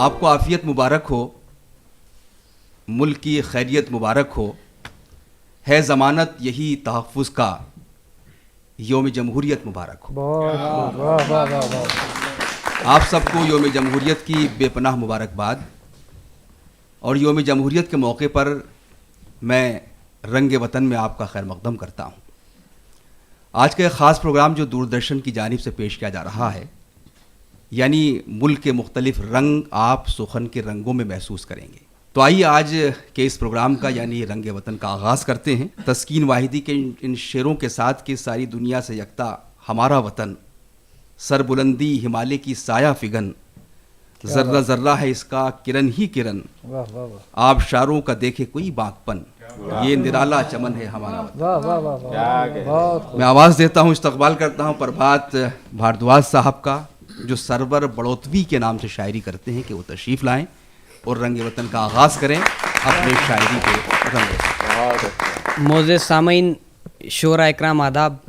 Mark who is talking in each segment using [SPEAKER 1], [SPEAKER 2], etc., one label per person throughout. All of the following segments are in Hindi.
[SPEAKER 1] आपको आफियत मुबारक हो, मुल्क की खैरियत मुबारक हो। है ज़मानत यही तहफ़्फ़ुज़ का, योम जमहूरियत मुबारक हो।
[SPEAKER 2] वाह वाह वाह वाह।
[SPEAKER 1] आप सबको योम जमहूरियत की बेपनाह मुबारकबाद। और योम जमहूरियत के मौके पर मैं रंग वतन में आपका खैर मक़दम करता हूँ। आज का एक ख़ास प्रोग्राम जो दूरदर्शन की जानिब से पेश किया जा रहा है, यानी मुल्क के मुख्तलिफ रंग आप सुखन के रंगों में महसूस करेंगे। तो आइए आज के इस प्रोग्राम का यानी रंग वतन का आगाज़ करते हैं तस्कीन वाहिदी के इन शेरों के साथ कि सारी दुनिया से यकता हमारा वतन, सरबुलंदी हिमालय की साया फिगन, जर्रा जर्रा है इसका किरण ही किरण,
[SPEAKER 2] वाह वाह वाह
[SPEAKER 1] आबशारों का देखे कोई बागपन, ये निराला चमन है हमारा वतन।
[SPEAKER 2] वाह वाह वाह वाह। बहुत
[SPEAKER 1] मैं आवाज़ देता हूँ, इस्तकबाल करता हूँ प्रभात भारद्वाज साहब का, जो सरवर बड़ौतवी के नाम से शायरी करते हैं, कि वो तशरीफ़ लाएँ और रंग वतन का आगाज़ करें अपने शायरी के रंगों से।
[SPEAKER 3] मोज़े सामीन, शोरा इकराम आदाब,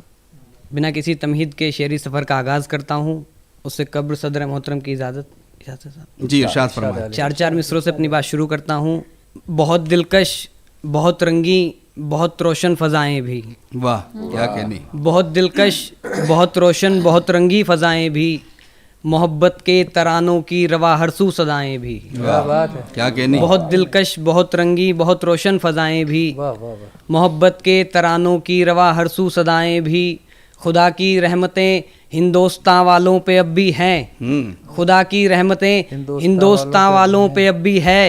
[SPEAKER 3] बिना किसी तमहीद के शेरी सफ़र का आगाज़ करता हूँ। उससे कब्र सदर मोहतरम की इजाज़त साहब।
[SPEAKER 1] जी इरशाद फरमाएं।
[SPEAKER 3] चार मिसरों से अपनी बात शुरू करता हूँ। बहुत दिलकश, बहुत रंगी, बहुत रोशन फ़ज़ाएँ भी।
[SPEAKER 1] वाह क्या कहने।
[SPEAKER 3] बहुत दिलकश, बहुत रोशन, बहुत रंगी फ़ज़ाएँ भी, मोहब्बत के तरानों की रवा हरसू सदाएँ भी।
[SPEAKER 2] क्या बात है।
[SPEAKER 1] क्या कहने।
[SPEAKER 3] बहुत दिलकश, बहुत रंगी, बहुत रोशन फ़ज़ाएँ भी,
[SPEAKER 2] वाह वाह वाह।
[SPEAKER 3] मोहब्बत के तरानों की रवा हरसू सदाएँ भी। खुदा की रहमतें हिंदोस्तां वालों पे अब भी हैं, खुदा की रहमतें हिंदोस्तां वालों पे अब भी है,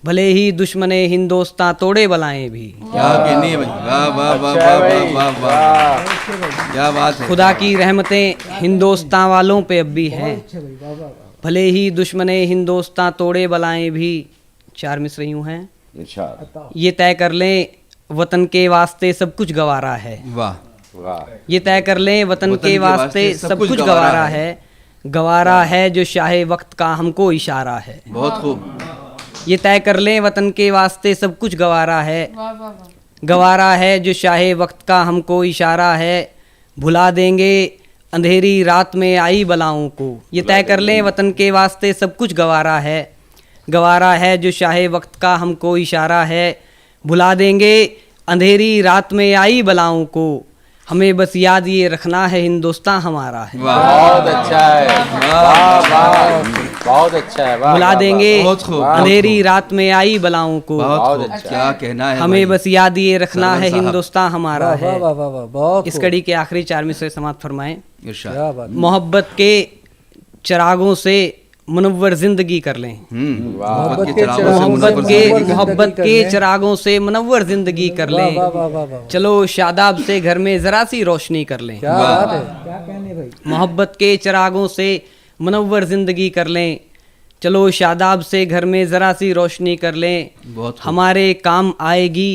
[SPEAKER 3] भले ही दुश्मने हिंदोस्तां तोड़े बलाएं भी।
[SPEAKER 1] क्या कहने भाई, वाह वाह वाह वाह वाह वाह वाह, क्या बात है।
[SPEAKER 3] खुदा की रहमतें हिंदोस्तां वालों पे अब भी हैं, भले ही दुश्मने हिंदोस्तां तोड़े बलाएं भी। चार मिसरे यूं हैं। ये तय कर लें वतन के वास्ते सब कुछ गवारा है।
[SPEAKER 1] वाह।
[SPEAKER 3] ये तय कर लें वतन के वास्ते सब कुछ गवारा है, गवारा है जो शाहे वक्त का हमको इशारा है।
[SPEAKER 1] बहुत खूब।
[SPEAKER 3] ये तय कर लें वतन के वास्ते सब कुछ गवारा है, गवारा है जो शाहे वक्त का हमको इशारा है, भुला देंगे अंधेरी रात में आई बलाओं को। ये तय कर लें वतन के वास्ते सब कुछ गवारा है, गवारा है जो शाहे वक्त का हमको इशारा है, भुला देंगे अंधेरी रात में आई बलाओं को, हमें बस याद ये रखना है हिंदुस्तान हमारा है।
[SPEAKER 4] बहुत अच्छा है, वाह वाह, बहुत अच्छा है, वाह,
[SPEAKER 3] भुला
[SPEAKER 4] वाह,
[SPEAKER 3] देंगे
[SPEAKER 1] बहुत खूब,
[SPEAKER 3] अंधेरी रात में आई बलाओं को,
[SPEAKER 1] बहुत खूब।
[SPEAKER 4] अच्छा
[SPEAKER 1] क्या कहना है
[SPEAKER 3] हमें
[SPEAKER 1] भाई।
[SPEAKER 3] बस याद ये रखना
[SPEAKER 1] सरवर
[SPEAKER 3] है
[SPEAKER 1] साहब।
[SPEAKER 3] हिंदुस्तान हमारा
[SPEAKER 2] वाह
[SPEAKER 3] है।
[SPEAKER 2] वाह वाह वाह। बहुत
[SPEAKER 3] इस
[SPEAKER 2] खूब।
[SPEAKER 3] कड़ी के आखिरी चार मिसरे समाप्त फरमाएं।
[SPEAKER 1] इरशाद।
[SPEAKER 2] क्या बात।
[SPEAKER 3] मोहब्बत के चरागों से मुनव्वर जिंदगी कर लें,
[SPEAKER 1] मोहब्बत के चरागों से
[SPEAKER 3] मोहब्बत के चरागों से मुनव्वर जिंदगी कर
[SPEAKER 2] वाह
[SPEAKER 3] लें,
[SPEAKER 2] वाह वाह वाह वाह।
[SPEAKER 3] चलो शादाब से घर में जरा सी रोशनी कर लें।
[SPEAKER 2] क्या बात है। क्या कहने भाई।
[SPEAKER 3] मोहब्बत के चरागों से मुनव्वर जिंदगी कर लें, चलो शादाब से घर में ज़रा सी रोशनी कर लें,
[SPEAKER 1] बहुत खूब।
[SPEAKER 3] हमारे काम आएगी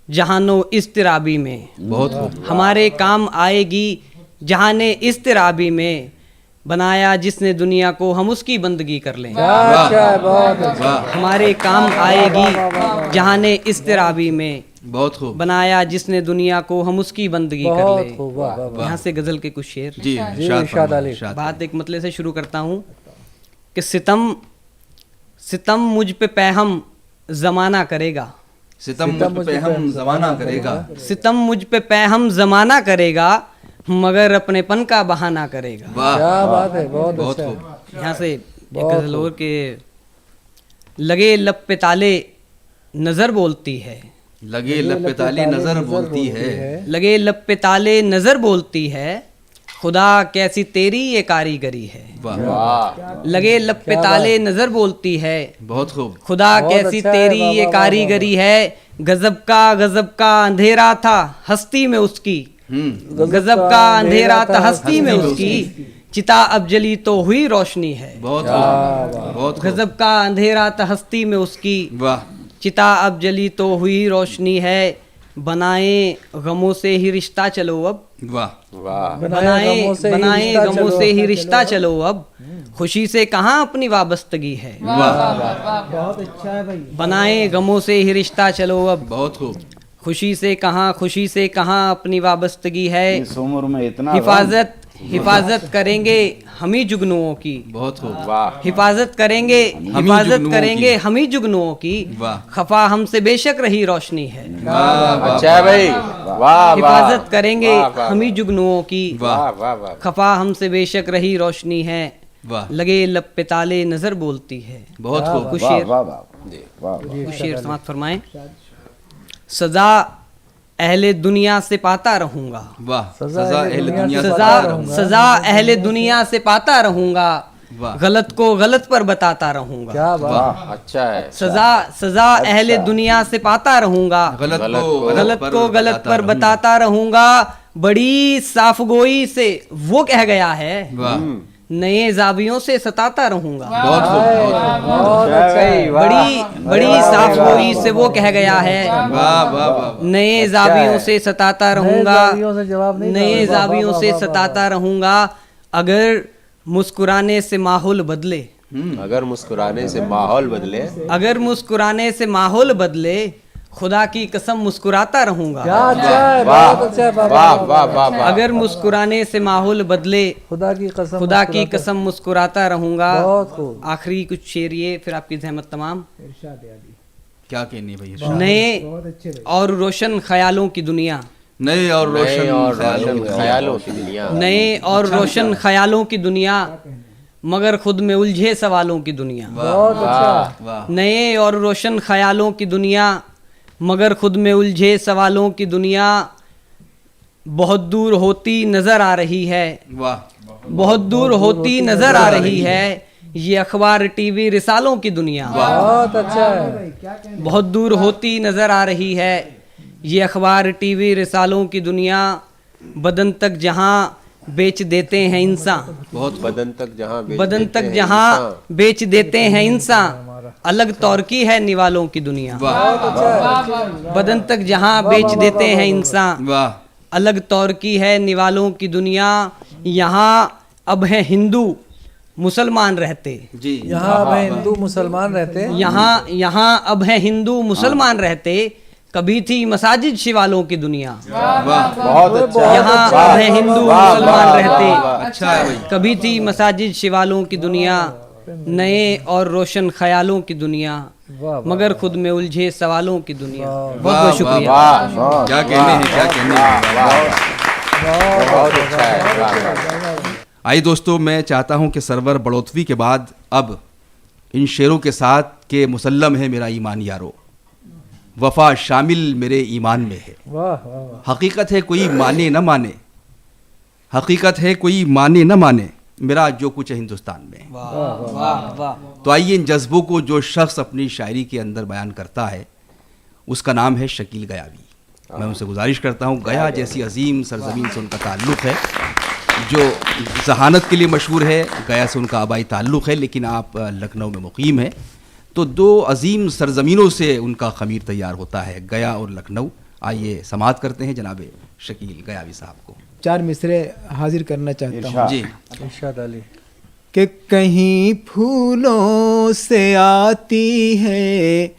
[SPEAKER 3] जहानो इस्तिराबी में,
[SPEAKER 1] बहुत खूब।
[SPEAKER 3] हमारे काम आएगी जहाने इस्तिराबी में, बनाया जिसने दुनिया को हम उसकी बंदगी कर लें।
[SPEAKER 2] क्या अच्छा है। बहुत अच्छा।
[SPEAKER 3] हमारे काम आएगी जहाने इस्तिराबी में,
[SPEAKER 1] बहुत खूब।
[SPEAKER 3] बनाया जिसने दुनिया को हम उसकी बंदगी कर
[SPEAKER 2] बहुत
[SPEAKER 3] लें।
[SPEAKER 2] खूब। वाह वाह वाह।
[SPEAKER 3] यहाँ से गज़ल के कुछ शेर।
[SPEAKER 1] जी
[SPEAKER 2] जी,
[SPEAKER 1] इरशाद
[SPEAKER 2] इरशाद
[SPEAKER 1] फरमाएं,
[SPEAKER 2] अली।
[SPEAKER 1] इरशाद।
[SPEAKER 3] बात एक मतले से शुरू करता हूँ कि सितम सितम मुझ पे पैहम ज़माना करेगा,
[SPEAKER 1] सितम मुझ पे हम जमाना करेगा,
[SPEAKER 3] सितम मुझ पे पैहम ज़माना करेगा, मगर अपनेपन का बहाना करेगा।
[SPEAKER 1] वाह
[SPEAKER 2] क्या बात है। बहुत
[SPEAKER 1] बहुत
[SPEAKER 2] अच्छा।
[SPEAKER 1] खूब।
[SPEAKER 3] यहाँ से एक गज़ल और के लगे लब पे ताले नज़र बोलती है,
[SPEAKER 1] लगे लब पे ताले नजर बोलती है,
[SPEAKER 3] लगे लब पे ताले नज़र बोलती है, खुदा कैसी तेरी ये कारीगरी है।
[SPEAKER 1] वाह
[SPEAKER 3] लगे लब पे ताले नज़र बोलती है,
[SPEAKER 1] बहुत खूब।
[SPEAKER 3] खुदा
[SPEAKER 2] बहुत
[SPEAKER 3] कैसी
[SPEAKER 2] अच्छा है,
[SPEAKER 3] तेरी
[SPEAKER 2] वाह,
[SPEAKER 3] ये
[SPEAKER 2] वाह,
[SPEAKER 3] कारीगरी है, गजब का अंधेरा था हस्ती में उसकी, गजब का अंधेरा था हस्ती में उसकी, चिता अब जली तो हुई रोशनी है।
[SPEAKER 1] बहुत खूब। बहुत खूब।
[SPEAKER 3] गजब का अंधेरा था हस्ती में उसकी,
[SPEAKER 1] वाह
[SPEAKER 3] चिता अब जली तो हुई रोशनी है, बनाए गमों से ही रिश्ता चलो अब,
[SPEAKER 1] वाह
[SPEAKER 4] वाह,
[SPEAKER 3] बनाए गमों से ही रिश्ता चलो अब, खुशी से कहाँ अपनी वाबस्तगी है।
[SPEAKER 2] बहुत अच्छा है भाई।
[SPEAKER 3] बनाए गमों से ही रिश्ता चलो अब,
[SPEAKER 1] बहुत खूब।
[SPEAKER 3] खुशी से कहाँ अपनी वाबस्तगी है,
[SPEAKER 4] इस उम्र में इतना
[SPEAKER 3] हिफाजत करेंगे हम ही जुगनुओं की।
[SPEAKER 1] बहुत खूब।
[SPEAKER 4] वाह
[SPEAKER 3] हिफाजत करेंगे हम ही जुगनुओं की।
[SPEAKER 1] वाह।
[SPEAKER 3] खफा हमसे बेशक रही रोशनी है।
[SPEAKER 4] अच्छा है भाई, वाह वाह।
[SPEAKER 3] हिफाजत करेंगे
[SPEAKER 4] वाह, वाह,
[SPEAKER 3] हम ही जुगनुओं की।
[SPEAKER 4] वाह वाह वाह।
[SPEAKER 3] खफा हमसे बेशक रही रोशनी है।
[SPEAKER 1] वाह।
[SPEAKER 3] लगे लब पे ताले नजर बोलती है।
[SPEAKER 1] बहुत खूब।
[SPEAKER 3] कुछ शेर
[SPEAKER 4] जी, वाह वाह।
[SPEAKER 3] कुछ शेर समाप्त फरमाएं। सजा अहले दुनिया से पाता रहूंगा।
[SPEAKER 1] वाह। सजा अहले दुनिया से
[SPEAKER 3] सजा
[SPEAKER 1] पाता रहूंगा।
[SPEAKER 3] सजा अहले दुनिया से पाता रहूंगा।
[SPEAKER 1] वाह।
[SPEAKER 3] गलत को गलत पर बताता रहूंगा।
[SPEAKER 2] क्या बात।
[SPEAKER 4] वाह अच्छा है।
[SPEAKER 3] सजा अहले दुनिया से पाता रहूंगा।
[SPEAKER 1] गलत
[SPEAKER 3] गलत को गलत पर बताता रहूंगा। बड़ी साफगोई से वो कह गया है,
[SPEAKER 1] वाह।
[SPEAKER 3] नए जावियों से सताता रहूंगा।
[SPEAKER 1] बहुत खूब।
[SPEAKER 2] बहुत अच्छा है।
[SPEAKER 3] बड़ी साफगोई से वो कह गया है,
[SPEAKER 1] वाह वाह वाह।
[SPEAKER 3] नए जावियों से सताता रहूंगा।
[SPEAKER 2] जावियों से जवाब नहीं
[SPEAKER 3] नए
[SPEAKER 2] देगा। वाह,
[SPEAKER 3] जावियों
[SPEAKER 2] वाह,
[SPEAKER 3] से
[SPEAKER 2] वाह,
[SPEAKER 3] सताता रहूंगा। अगर मुस्कुराने से माहौल बदले,
[SPEAKER 4] अगर मुस्कुराने से माहौल बदले,
[SPEAKER 3] अगर मुस्कुराने से माहौल बदले, खुदा की कसम मुस्कुराता रहूंगा।
[SPEAKER 2] क्या अच्छा है।
[SPEAKER 4] वाह
[SPEAKER 2] बहुत अच्छा है।
[SPEAKER 4] वाह वाह वाह वाह।
[SPEAKER 3] अगर मुस्कुराने से माहौल बदले,
[SPEAKER 2] खुदा की कसम।
[SPEAKER 3] खुदा की कसम मुस्कुराता रहूंगा।
[SPEAKER 2] बहुत खूब।
[SPEAKER 3] आखिरी कुछ शेर ये, फिर आपकी जहमत तमाम।
[SPEAKER 1] क्या कहनी है भैया।
[SPEAKER 3] नए
[SPEAKER 2] बहुत अच्छे भाई।
[SPEAKER 3] और रोशन ख्यालों की दुनिया,
[SPEAKER 1] नए और
[SPEAKER 4] नए
[SPEAKER 1] रोशन
[SPEAKER 4] और
[SPEAKER 1] ख्यालों
[SPEAKER 4] रोशन
[SPEAKER 1] की
[SPEAKER 4] ख्यालों की दुनिया।
[SPEAKER 3] नए और रोशन ख्यालों की दुनिया, मगर खुद में उलझे सवालों की दुनिया।
[SPEAKER 2] बहुत अच्छा।
[SPEAKER 1] वाह।
[SPEAKER 3] नए और रोशन ख्यालों की दुनिया, मगर खुद में उलझे सवालों की दुनिया बहुत दूर होती नजर आ रही है।
[SPEAKER 1] वाह।
[SPEAKER 3] बहुत दूर होती नजर आ रही है ये अखबार टीवी रिसालों की दुनिया।
[SPEAKER 2] बहुत अच्छा है।
[SPEAKER 3] बहुत दूर होती नजर आ रही है ये अखबार टीवी रिसालों की दुनिया। बदन तक जहां बेच देते हैं इंसान,
[SPEAKER 1] बहुत
[SPEAKER 4] बदन तक जहां बेच
[SPEAKER 3] बदन
[SPEAKER 4] देते
[SPEAKER 3] तक
[SPEAKER 4] हैं
[SPEAKER 3] जहां
[SPEAKER 4] इंसान।
[SPEAKER 3] बेच देते हैं इंसान, अलग तौर की है निवालों की दुनिया।
[SPEAKER 1] वाह।
[SPEAKER 3] बदन तक जहां बेच देते हैं इंसान,
[SPEAKER 1] वाह।
[SPEAKER 3] अलग तौर की है निवालों की दुनिया। यहाँ अब है हिंदू मुसलमान रहते,
[SPEAKER 1] जी।
[SPEAKER 2] यहाँ में हिंदू मुसलमान रहते हैं।
[SPEAKER 3] यहाँ अब है हिंदू मुसलमान रहते। कभी थी मसाजिद शिवालों की दुनिया।
[SPEAKER 1] वाह।
[SPEAKER 4] बहुत अच्छा है।
[SPEAKER 3] यहाँ अब है हिंदू
[SPEAKER 4] वाह,
[SPEAKER 3] मुसलमान
[SPEAKER 4] वाह,
[SPEAKER 3] रहते।
[SPEAKER 4] वाह, वाह।
[SPEAKER 1] अच्छा है भाई।
[SPEAKER 3] कभी थी मसाजिद शिवालों की दुनिया, नए और रोशन ख्यालों की दुनिया,
[SPEAKER 2] वाह,
[SPEAKER 3] मगर खुद में उलझे सवालों की दुनिया। बहुत
[SPEAKER 1] वाह,
[SPEAKER 3] बहुत शुक्रिया।
[SPEAKER 4] वाह
[SPEAKER 1] क्या कहने हैं, क्या कहने हैं।
[SPEAKER 4] बहुत अच्छा है। वाह, वाह।
[SPEAKER 1] आइए दोस्तों, मैं चाहता हूं कि सरवर बड़ोतवी के बाद अब इन शेरों के साथ के मुसल्लम है मेरा ईमान यारो, वफा शामिल मेरे ईमान में है।
[SPEAKER 2] वाह वाह वाह।
[SPEAKER 1] हकीकत है कोई माने न माने, हकीकत है कोई माने न माने, मेरा जो कुछ है हिंदुस्तान में।
[SPEAKER 3] वाह वाह।
[SPEAKER 1] तो आइए इन जज्बों को जो शख्स अपनी शायरी के अंदर बयान करता है उसका नाम है शकील गयावी। मैं उनसे गुजारिश करता हूँ, गया जैसी अजीम सरजमीन से उनका ताल्लुक़ है, जो जहानत के लिए मशहूर है। गया से उनका आबाई ताल्लुक़ है, लेकिन आप लखनऊ में मुकीम है, तो दो अजीम सरजमीनों से उनका खमीर तैयार होता है, गया और लखनऊ। आइए समाअत करते हैं जनाब शकील गयावी साहब को।
[SPEAKER 5] 4 मिसरे हाजिर करना चाहता हूँ।
[SPEAKER 1] जी।
[SPEAKER 2] इरशाद अली।
[SPEAKER 5] कि कहीं फूलों से आती है,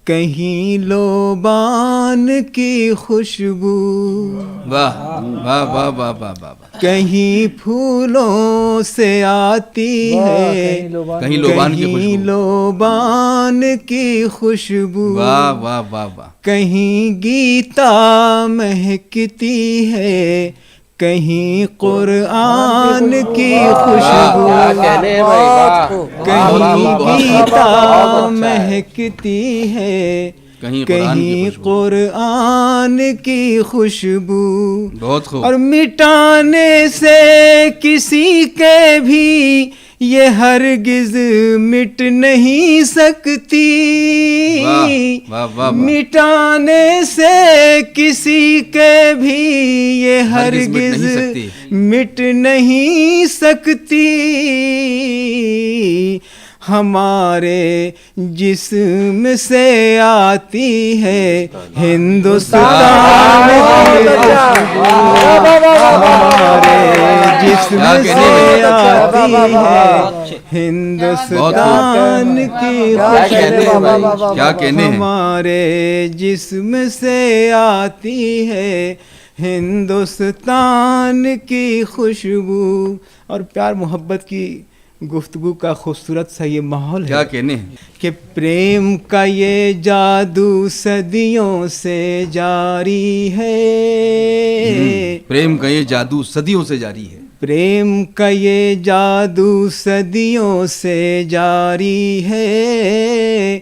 [SPEAKER 5] कहीं लोबान की खुशबू,
[SPEAKER 1] वाह वाह वाह वाह वाह वाह।
[SPEAKER 5] कहीं फूलों से आती है,
[SPEAKER 1] कहीं लोबान की
[SPEAKER 5] कहीं
[SPEAKER 1] खुशबू।
[SPEAKER 5] लोबान की खुशबू,
[SPEAKER 1] वाह वाह वाह वाह।
[SPEAKER 5] कहीं गीता महकती है, कहीं कुरान की खुशबू,
[SPEAKER 4] क्या कहने हैं भाई, वाह।
[SPEAKER 5] कहीं
[SPEAKER 1] बहुत
[SPEAKER 5] गीता
[SPEAKER 4] अच्छा है।
[SPEAKER 5] महकती है,
[SPEAKER 1] कहीं कुरान की
[SPEAKER 5] कहीं
[SPEAKER 1] खुशबू।
[SPEAKER 5] कुरान की खुशबू,
[SPEAKER 1] बहुत खूब।
[SPEAKER 5] और मिटाने से किसी के भी ये हरगिज मिट नहीं सकती,
[SPEAKER 1] वाह वाह वाह वाह।
[SPEAKER 5] मिटाने से किसी के भी ये
[SPEAKER 1] हरगिज़
[SPEAKER 5] हरगिज मिट नहीं सकती। हमारे जिस्म से आती है हिंदुस्तान की खुशबू, हमारे जिस्म से आती है हिंदुस्तान की
[SPEAKER 4] क्या कहने हैं भाई,
[SPEAKER 1] क्या कहने हैं।
[SPEAKER 5] हमारे जिस्म से आती है हिंदुस्तान की खुशबू। और प्यार मोहब्बत की गुफ्तगू का खूबसूरत सा ये माहौल
[SPEAKER 1] क्या
[SPEAKER 5] है
[SPEAKER 1] कहने हैं।
[SPEAKER 5] कि प्रेम का ये जादू सदियों से जारी है।
[SPEAKER 1] प्रेम का ये जादू सदियों से जारी है।
[SPEAKER 5] प्रेम का ये जादू सदियों से जारी है।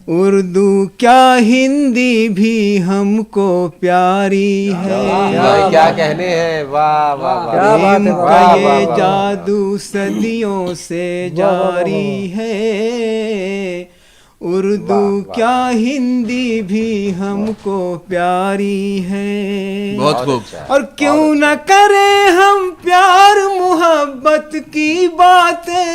[SPEAKER 5] उर्दू क्या हिंदी भी हमको प्यारी है।
[SPEAKER 4] भाई क्या कहने हैं, वाह वाह वाह।
[SPEAKER 2] क्या बात
[SPEAKER 5] प्रेम
[SPEAKER 2] है,
[SPEAKER 5] का
[SPEAKER 2] वाह,
[SPEAKER 5] ये
[SPEAKER 2] वाह, वाह।
[SPEAKER 5] जादू सदियों से
[SPEAKER 2] वाह, वाह, वाह,
[SPEAKER 5] जारी है। उर्दू क्या हिंदी भी हमको प्यारी है।
[SPEAKER 1] बहुत खूब।
[SPEAKER 5] और क्यों न करें हम प्यार मोहब्बत की बातें।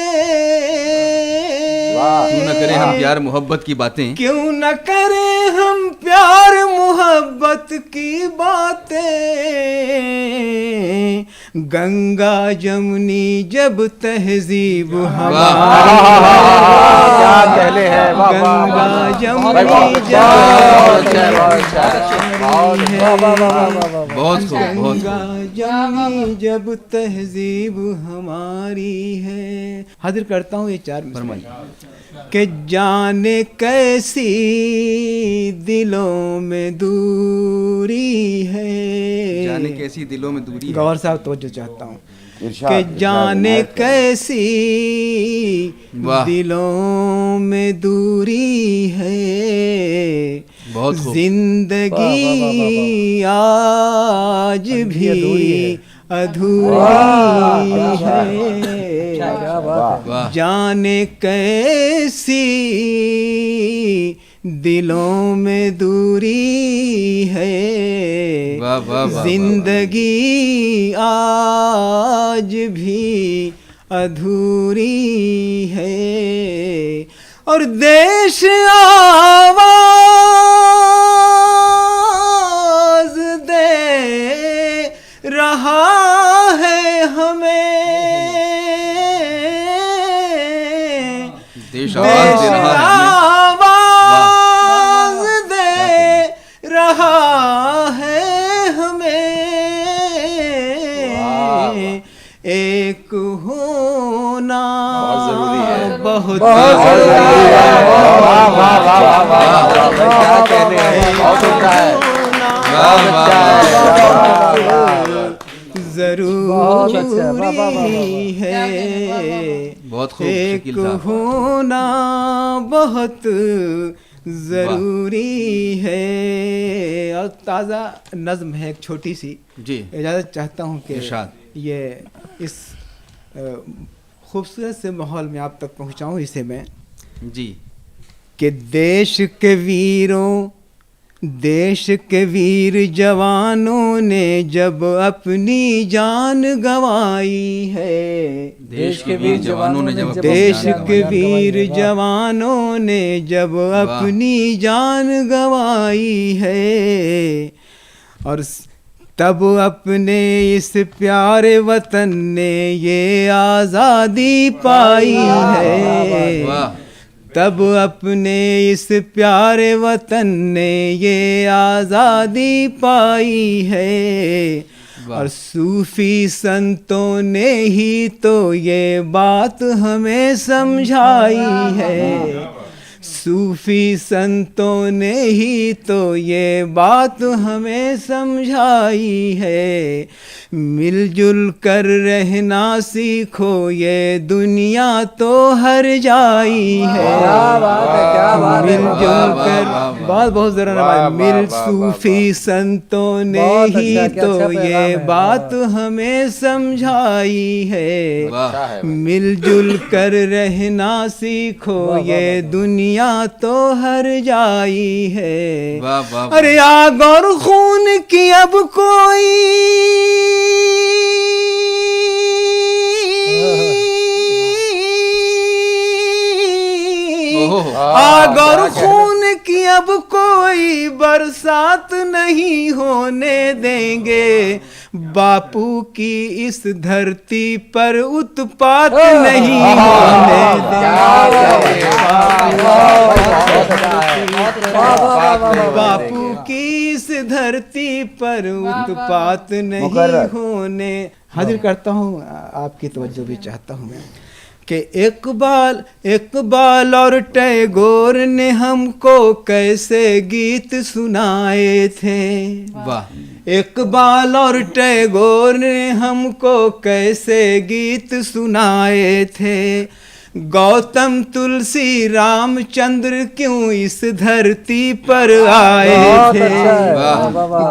[SPEAKER 1] क्यों न करें हम प्यार मोहब्बत की बातें।
[SPEAKER 5] क्यों न करें हम प्यार मोहब्बत की बातें। गंगा जमुनी जब तहजीब हमारी।
[SPEAKER 4] क्या कहने हैं, वाह वाह
[SPEAKER 5] गंगा
[SPEAKER 4] वाह।
[SPEAKER 5] जमुनी
[SPEAKER 4] बहुत
[SPEAKER 5] जब
[SPEAKER 4] अच्छा, बहुत अच्छा।
[SPEAKER 1] बहुत खूब, बहुत
[SPEAKER 5] गंगा
[SPEAKER 1] खूब।
[SPEAKER 5] जमुनी जब तहजीब हमारी है। हाजिर करता हूँ ये चार
[SPEAKER 1] फरमाइए।
[SPEAKER 5] कि जाने कैसी दिलों में दूरी है।
[SPEAKER 1] जाने कैसी दिलों में दूरी है।
[SPEAKER 5] गौर साहब तो जो चाहता हूँ
[SPEAKER 4] इरशाद,
[SPEAKER 5] कि
[SPEAKER 4] इरशाद,
[SPEAKER 5] जाने
[SPEAKER 4] इनायत करें।
[SPEAKER 5] कैसी
[SPEAKER 1] वाह।
[SPEAKER 5] दिलों में दूरी है।
[SPEAKER 1] बहुत खूब।
[SPEAKER 5] जिंदगी आज भी अधूरी है।
[SPEAKER 2] क्या बात है।
[SPEAKER 1] वाह।
[SPEAKER 5] जाने कैसी दिलों में दूरी है।
[SPEAKER 1] वाह वाह वाह।
[SPEAKER 5] जिंदगी आज भी अधूरी है। और देश आवाज दे रहा है हमें।
[SPEAKER 1] देश आवाज दे रहा है हमें।
[SPEAKER 5] आवाज दे रहा है हमें। एक होना
[SPEAKER 4] बहुत जरूरी है।
[SPEAKER 5] बहुत
[SPEAKER 2] जरूरी है।
[SPEAKER 4] वाह वाह वाह वाह वाह। क्या कहने हैं, बहुत अच्छा है, बहुत अच्छा है।
[SPEAKER 2] बहुत अच्छा, वाह, वाह, वाह, वाह,
[SPEAKER 5] जरूरी है।
[SPEAKER 1] बहुत खूब
[SPEAKER 5] एक
[SPEAKER 1] शकील साहब।
[SPEAKER 5] होना बहुत जरूरी है। और ताज़ा नज्म है एक छोटी सी।
[SPEAKER 1] जी।
[SPEAKER 5] इजाज़त चाहता हूँ कि
[SPEAKER 1] इरशाद।
[SPEAKER 5] ये इस खूबसूरत से माहौल में आप तक पहुँचाऊँ इसे मैं।
[SPEAKER 1] जी।
[SPEAKER 5] कि देश के वीरों, देश के वीर जवानों ने जब अपनी जान गंवाई है।
[SPEAKER 1] देश के वीर जवानों ने जब
[SPEAKER 5] देश
[SPEAKER 1] अपनी जान
[SPEAKER 5] के
[SPEAKER 1] गंवाई।
[SPEAKER 5] वीर जवानों ने जब अपनी जान गंवाई है। और तब अपने इस प्यारे वतन ने ये आज़ादी पाई है।
[SPEAKER 1] वाह।
[SPEAKER 5] तब अपने इस प्यारे वतन ने ये आज़ादी पाई है। और सूफी संतों ने ही तो ये बात हमें समझाई है। सूफी संतों ने ही तो ये बात हमें समझाई है। मिलजुल कर रहना सीखो ये दुनिया तो हर जाई है।
[SPEAKER 2] क्या बात है, क्या बात है।
[SPEAKER 5] मिलजुल कर बहुत बहुत जरा नवाज। मिल सूफी संतों ने
[SPEAKER 2] बहुत
[SPEAKER 5] ही
[SPEAKER 2] अच्छा, क्या
[SPEAKER 5] तो
[SPEAKER 2] अच्छा पैगाम
[SPEAKER 5] ये
[SPEAKER 2] है।
[SPEAKER 5] बात हमें समझाई है।
[SPEAKER 1] वाह।
[SPEAKER 5] मिलजुल कर रहना सीखो ये दुनिया तो हर जाई है।
[SPEAKER 1] वाह वाह।
[SPEAKER 5] अरे आग और खून की अब कोई
[SPEAKER 1] ओहो।
[SPEAKER 5] आग और खून की अब कोई बरसात नहीं होने देंगे, बापू की इस धरती पर उत्पात नहीं होने देंगे, बापू की इस धरती पर उत्पात नहीं होने। हाजिर करता हूँ, आपकी तवज्जो भी चाहता हूँ मैं कि इकबाल और टैगोर ने हमको कैसे गीत सुनाए थे।
[SPEAKER 1] वाह।
[SPEAKER 5] इकबाल और टैगोर ने हमको कैसे गीत सुनाए थे। गौतम तुलसी रामचंद्र क्यों इस धरती पर आए थे।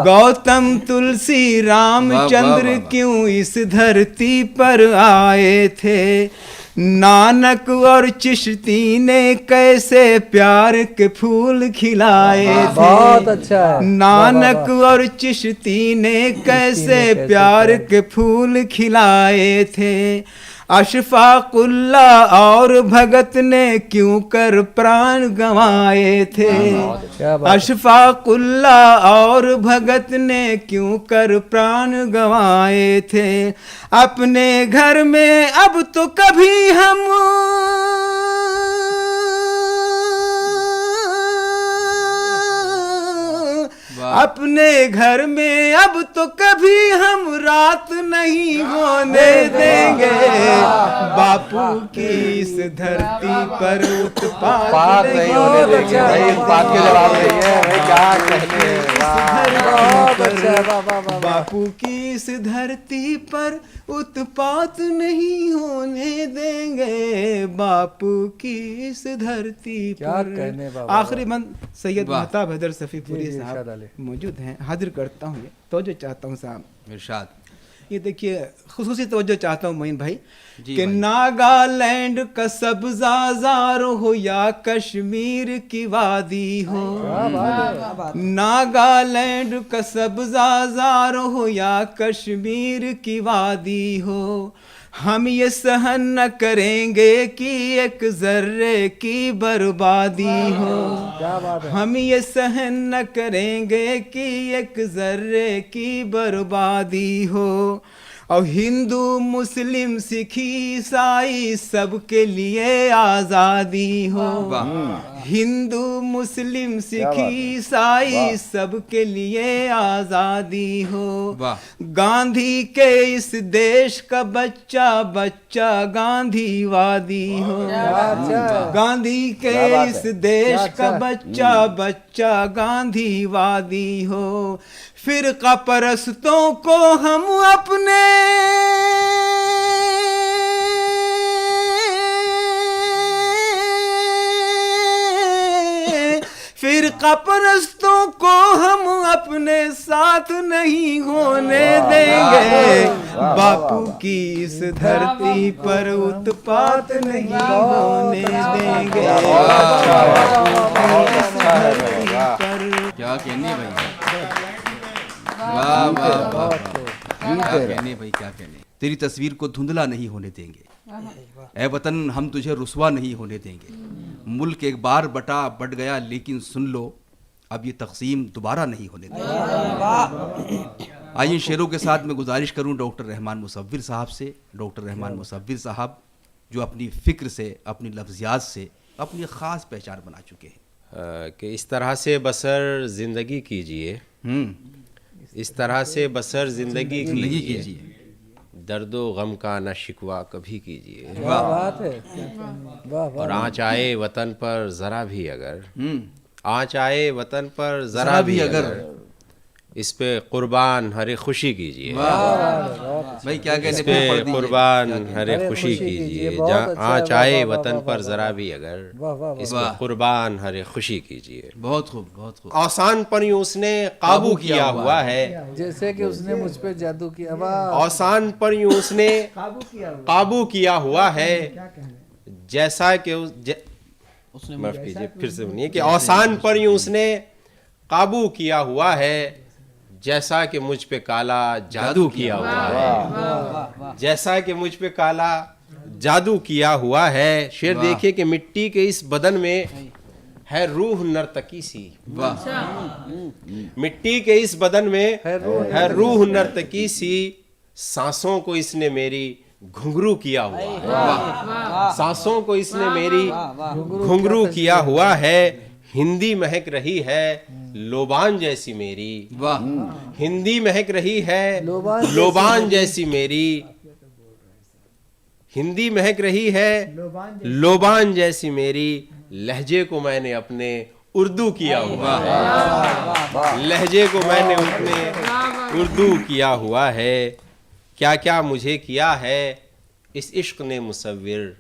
[SPEAKER 5] गौतम तुलसी रामचंद्र क्यों इस धरती पर आए थे। नानक और चिश्ती ने कैसे प्यार के फूल खिलाए थे।
[SPEAKER 2] बहुत अच्छा है।
[SPEAKER 5] नानक और चिश्ती ने कैसे प्यार के फूल खिलाए थे। अशफाकुल्ला और भगत ने क्यों कर प्राण गंवाए थे। अशफाकुल्ला और भगत ने क्यों कर प्राण गंवाए थे। अपने घर में अब तो कभी हम अपने घर में अब तो कभी हम रात नहीं होने देंगे। बापू की इस धरती पर उत्पात नहीं होने देंगे।
[SPEAKER 4] भाई इस बात के जवाब नहीं है भाई, क्या कहने।
[SPEAKER 5] बापू की इस धरती पर उत्पात नहीं होने देंगे। बापू की इस धरती
[SPEAKER 2] क्या
[SPEAKER 5] पर।
[SPEAKER 2] कहने बाबा।
[SPEAKER 5] आखिरी बंद सैयद महताब हैदर सफीपुरी
[SPEAKER 2] जी,
[SPEAKER 5] साहब
[SPEAKER 2] इरशाद अली।
[SPEAKER 5] मौजूद हैं, हाजिर करता हूँ। तो जो चाहता हूँ साहब,
[SPEAKER 1] इरशाद।
[SPEAKER 5] ये देखिए खुसूसी तवज्जो चाहता हूँ मोइन भाई
[SPEAKER 1] जी
[SPEAKER 5] कि
[SPEAKER 1] भाई।
[SPEAKER 5] नागालैंड का सब्ज़ाज़ार हो या कश्मीर की वादी हो। नागालैंड का सब्ज़ाज़ार हो या कश्मीर की वादी हो। हम ये सहन न करेंगे कि एक जर्रे की बर्बादी हो। हम ये सहन न करेंगे कि एक जर्रे की बर्बादी हो। और हिंदू मुस्लिम सिख ईसाई सबके लिए आज़ादी हो। हिंदू मुस्लिम सिख ईसाई सबके लिए आज़ादी हो। गांधी के इस देश का बच्चा बच्चा गांधीवादी हो। गांधी के इस देश का बच्चा बच्चा गांधीवादी हो। फिरका परस्तों को हम अपने फिरका परस्तों को हम अपने साथ नहीं होने देंगे। बापू की इस धरती पर उत्पात नहीं होने देंगे।
[SPEAKER 1] क्या कहने भाई, वाह वाह वाह, क्या कहने भाई, क्या कहने। तेरी तस्वीर को धुंधला नहीं होने देंगे। ऐ वतन हम तुझे रुस्वा नहीं होने देंगे। मुल्क एक बार बट गया, लेकिन सुन लो अब ये तकसीम दोबारा नहीं होने देंगे। आइए शेरों के साथ मैं गुजारिश करूं डॉक्टर रहमान मुसव्विर साहब से। डॉक्टर रहमान मुसव्विर साहब जो अपनी फ़िक्र से, अपनी लफ्ज़ियात से अपनी ख़ास पहचान बना चुके हैं
[SPEAKER 6] कि इस तरह से बसर ज़िंदगी कीजिए, इस तरह से बसर ज़िंदगी कीजिए, दर्दो गम का न शिकवा कभी कीजिए।
[SPEAKER 2] वाह बात है। वाह वाह।
[SPEAKER 6] और आँच आए वतन पर ज़रा भी अगर, आँच आए वतन पर ज़रा भी अगर, इस पे कुर्बान हरे खुशी कीजिए।
[SPEAKER 1] भाई क्या
[SPEAKER 6] इस
[SPEAKER 1] कहने
[SPEAKER 6] पे कुर्बान हरे खुशी कीजिए। जहाँ आँच आए वतन पर ज़रा भी अगर, इस पे कुर्बान हरे खुशी कीजिए।
[SPEAKER 1] बहुत खूब, बहुत खूब।
[SPEAKER 6] आसान पर यूं उसने काबू किया हुआ है,
[SPEAKER 2] जैसे कि उसने मुझ पे जादू किया। वाह।
[SPEAKER 6] आसान पर यूं उसने काबू किया हुआ है, जैसा कि उसने माफ कीजिए फिर से सुनिए कि आसान पर यूं उसने काबू किया हुआ है, जैसा कि मुझ पे काला जादू किया हुआ है। जैसा कि मुझ पे काला जादू किया हुआ है। शेर देखिए कि मिट्टी के इस बदन में है रूह नर्तकी सी।
[SPEAKER 1] वाह
[SPEAKER 6] मिट्टी के इस बदन में
[SPEAKER 2] है
[SPEAKER 6] है रूह नर्तकी सी, सांसों को इसने मेरी घुंघरू किया हुआ है। सांसों को इसने मेरी घुंघरू किया हुआ है। हिंदी महक रही है लोबान जैसी मेरी।
[SPEAKER 1] वाह
[SPEAKER 6] हिंदी महक रही है
[SPEAKER 2] लोबान
[SPEAKER 6] लोबान जैसी मेरी। हिंदी महक रही है लोबान जैसी मेरी। लहजे को मैंने अपने उर्दू किया हुआ है। लहजे को मैंने अपने उर्दू किया हुआ है। क्या क्या मुझे किया है इस इश्क ने मुसव्विर।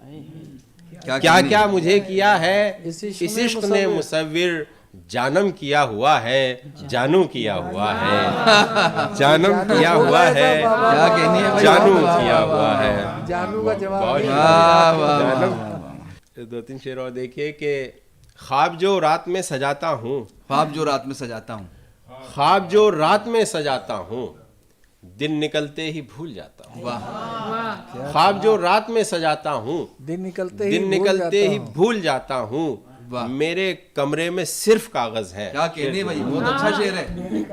[SPEAKER 6] क्या क्या मुझे किया है
[SPEAKER 2] इस इश्क
[SPEAKER 6] इस
[SPEAKER 2] ने
[SPEAKER 6] इश्क ने मुसव्विर। जानम किया हुआ है जानू किया हुआ है। जानम किया हुआ है
[SPEAKER 1] क्या कहनी है भाई?
[SPEAKER 6] जानू किया हुआ है।
[SPEAKER 2] जानू का जवाब
[SPEAKER 6] बहुत
[SPEAKER 2] दिया।
[SPEAKER 1] वाह, वाह,
[SPEAKER 6] जानम। दो तीन शेर और देखिए कि ख्वाब जो रात में सजाता हूँ।
[SPEAKER 1] ख्वाब जो रात में सजाता हूँ।
[SPEAKER 6] ख्वाब जो रात में सजाता हूँ दिन निकलते ही भूल जाता हूँ।
[SPEAKER 1] वाह
[SPEAKER 6] ख्वाब जो रात में सजाता हूँ
[SPEAKER 2] दिन निकलते
[SPEAKER 6] दिन निकलते ही
[SPEAKER 2] हूँ।
[SPEAKER 6] भूल जाता हूँ।
[SPEAKER 1] वाह।
[SPEAKER 6] मेरे कमरे में सिर्फ कागज है।
[SPEAKER 1] क्या कहनी है भाई? बहुत अच्छा शेर है।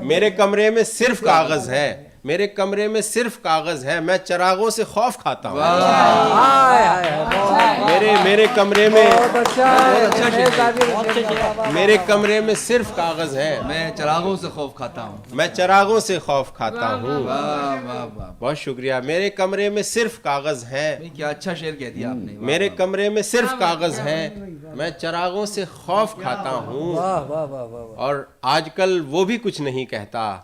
[SPEAKER 6] मेरे कमरे में सिर्फ कागज है। मेरे कमरे में सिर्फ कागज है। मैं चरागों से खौफ खाता हूँ।
[SPEAKER 2] हाय हाय हाय,
[SPEAKER 6] मेरे कमरे में
[SPEAKER 2] बहुत अच्छा है।
[SPEAKER 1] अच्छा शेर।
[SPEAKER 6] मेरे कमरे में सिर्फ कागज है।
[SPEAKER 1] मैं चरागों से खौफ खाता हूँ।
[SPEAKER 6] मैं चरागों से खौफ खाता हूँ।
[SPEAKER 1] वाह वाह वाह
[SPEAKER 6] बहुत शुक्रिया। मेरे कमरे में सिर्फ कागज है।
[SPEAKER 1] भाई क्या अच्छा शेर कह दिया आपने। वाह,
[SPEAKER 6] मेरे कमरे में सिर्फ कागज है। मैं चरागों से खौफ खाता हूँ।
[SPEAKER 2] वाह वाह वाह वाह।
[SPEAKER 6] और आजकल वो भी कुछ नहीं कहता।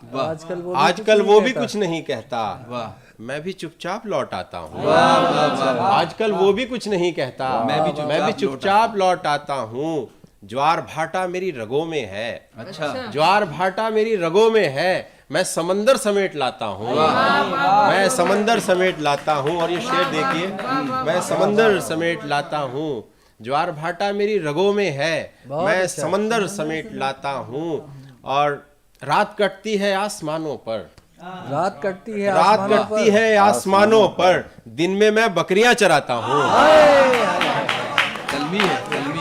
[SPEAKER 2] आजकल
[SPEAKER 6] वो भी कुछ नहीं कहता।
[SPEAKER 1] वाह
[SPEAKER 6] मैं भी चुपचाप लौट आता हूँ।
[SPEAKER 1] वाह वाह वाह।
[SPEAKER 6] आजकल वो भी कुछ नहीं कहता।
[SPEAKER 1] मैं भी
[SPEAKER 6] चुपचाप लौट आता हूँ। ज्वार भाटा मेरी रगों में है।
[SPEAKER 1] अच्छा
[SPEAKER 6] ज्वार भाटा मेरी रगों में है। मैं समंदर समेट लाता हूँ। मैं समंदर समेट लाता हूँ। और ये शेर देखिए, मैं समंदर समेट लाता हूँ। ज्वार भाटा मेरी रगों में है। मैं समंदर समेट लाता हूँ। और रात कटती है आसमानों पर।
[SPEAKER 2] रात कटती है
[SPEAKER 6] रात
[SPEAKER 2] आसमानों
[SPEAKER 6] कटती
[SPEAKER 2] पर।
[SPEAKER 6] है आसमानों पर। दिन में मैं बकरियां चराता हूँ।
[SPEAKER 1] कलमी है कलमी।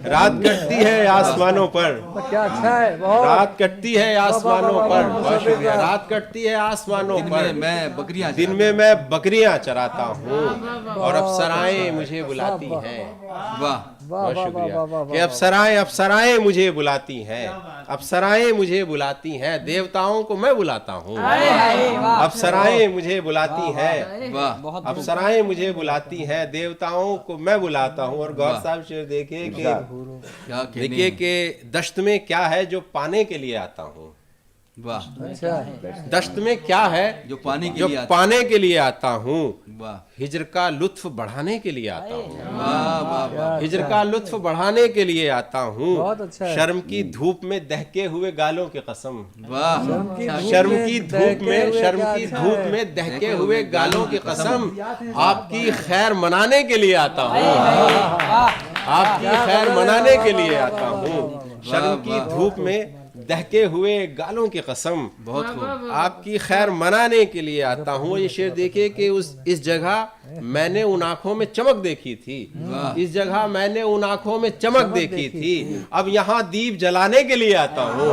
[SPEAKER 6] रात कटती है आसमानों पर।
[SPEAKER 2] क्या अच्छा है बहुत।
[SPEAKER 6] रात कटती है आसमानों
[SPEAKER 2] वाह,
[SPEAKER 6] पर।
[SPEAKER 2] वाह,
[SPEAKER 6] बहुत शुक्रिया।
[SPEAKER 2] वाह।
[SPEAKER 6] रात कटती है आसमानों
[SPEAKER 1] दिन
[SPEAKER 6] पर।
[SPEAKER 1] में मैं बकरियां
[SPEAKER 6] दिन में मैं बकरियां चराता हूँ। और अप्सराएं मुझे बुलाती हैं।
[SPEAKER 1] वाह
[SPEAKER 2] वाह
[SPEAKER 6] बहुत
[SPEAKER 2] वाह
[SPEAKER 6] शुक्रिया
[SPEAKER 2] वाह वाह
[SPEAKER 6] कि अप्सराएं मुझे बुलाती हैं। अप्सराएं मुझे बुलाती हैं। देवताओं को मैं बुलाता हूँ। अप्सराएं मुझे बुलाती हैं।
[SPEAKER 1] वाह
[SPEAKER 6] अप्सराएं मुझे बुलाती हैं। देवताओं को मैं बुलाता हूँ। और गौर साहब शेर देखिए कि
[SPEAKER 1] क्या कहनी
[SPEAKER 6] देखिए
[SPEAKER 1] है?
[SPEAKER 6] कि दश्त में क्या है जो पाने के लिए आता हूँ।
[SPEAKER 1] वाह
[SPEAKER 2] अच्छा
[SPEAKER 6] दश्त में क्या है
[SPEAKER 1] जो पाने के
[SPEAKER 6] जो
[SPEAKER 1] लिए आता
[SPEAKER 6] पाने के लिए आता हूँ।
[SPEAKER 1] वाह
[SPEAKER 6] हिजर का लुत्फ बढ़ाने के लिए आता हूँ।
[SPEAKER 1] वाह वाह वाह।
[SPEAKER 6] हिजर का लुत्फ बढ़ाने के लिए आता हूँ।
[SPEAKER 2] बहुत अच्छा है।
[SPEAKER 6] शर्म की धूप में दहके हुए गालों की कसम।
[SPEAKER 1] वाह
[SPEAKER 6] शर्म की धूप में शर्म की
[SPEAKER 2] अच्छा
[SPEAKER 6] धूप
[SPEAKER 2] है।
[SPEAKER 6] में दहके हुए गालों की कसम। आपकी खैर मनाने के लिए आता हूँ। आपकी खैर मनाने के लिए आता हूँ। शर्म की धूप में दहके हुए गालों की कसम।
[SPEAKER 1] बहुत खूब।
[SPEAKER 6] आपकी खैर मनाने के लिए आता हूँ। ये शेर देखिए कि इस जगह मैंने उन आंखों में चमक देखी थी। इस जगह मैंने उन आंखों में चमक देखी थी। अब यहाँ दीप जलाने के लिए आता हूँ।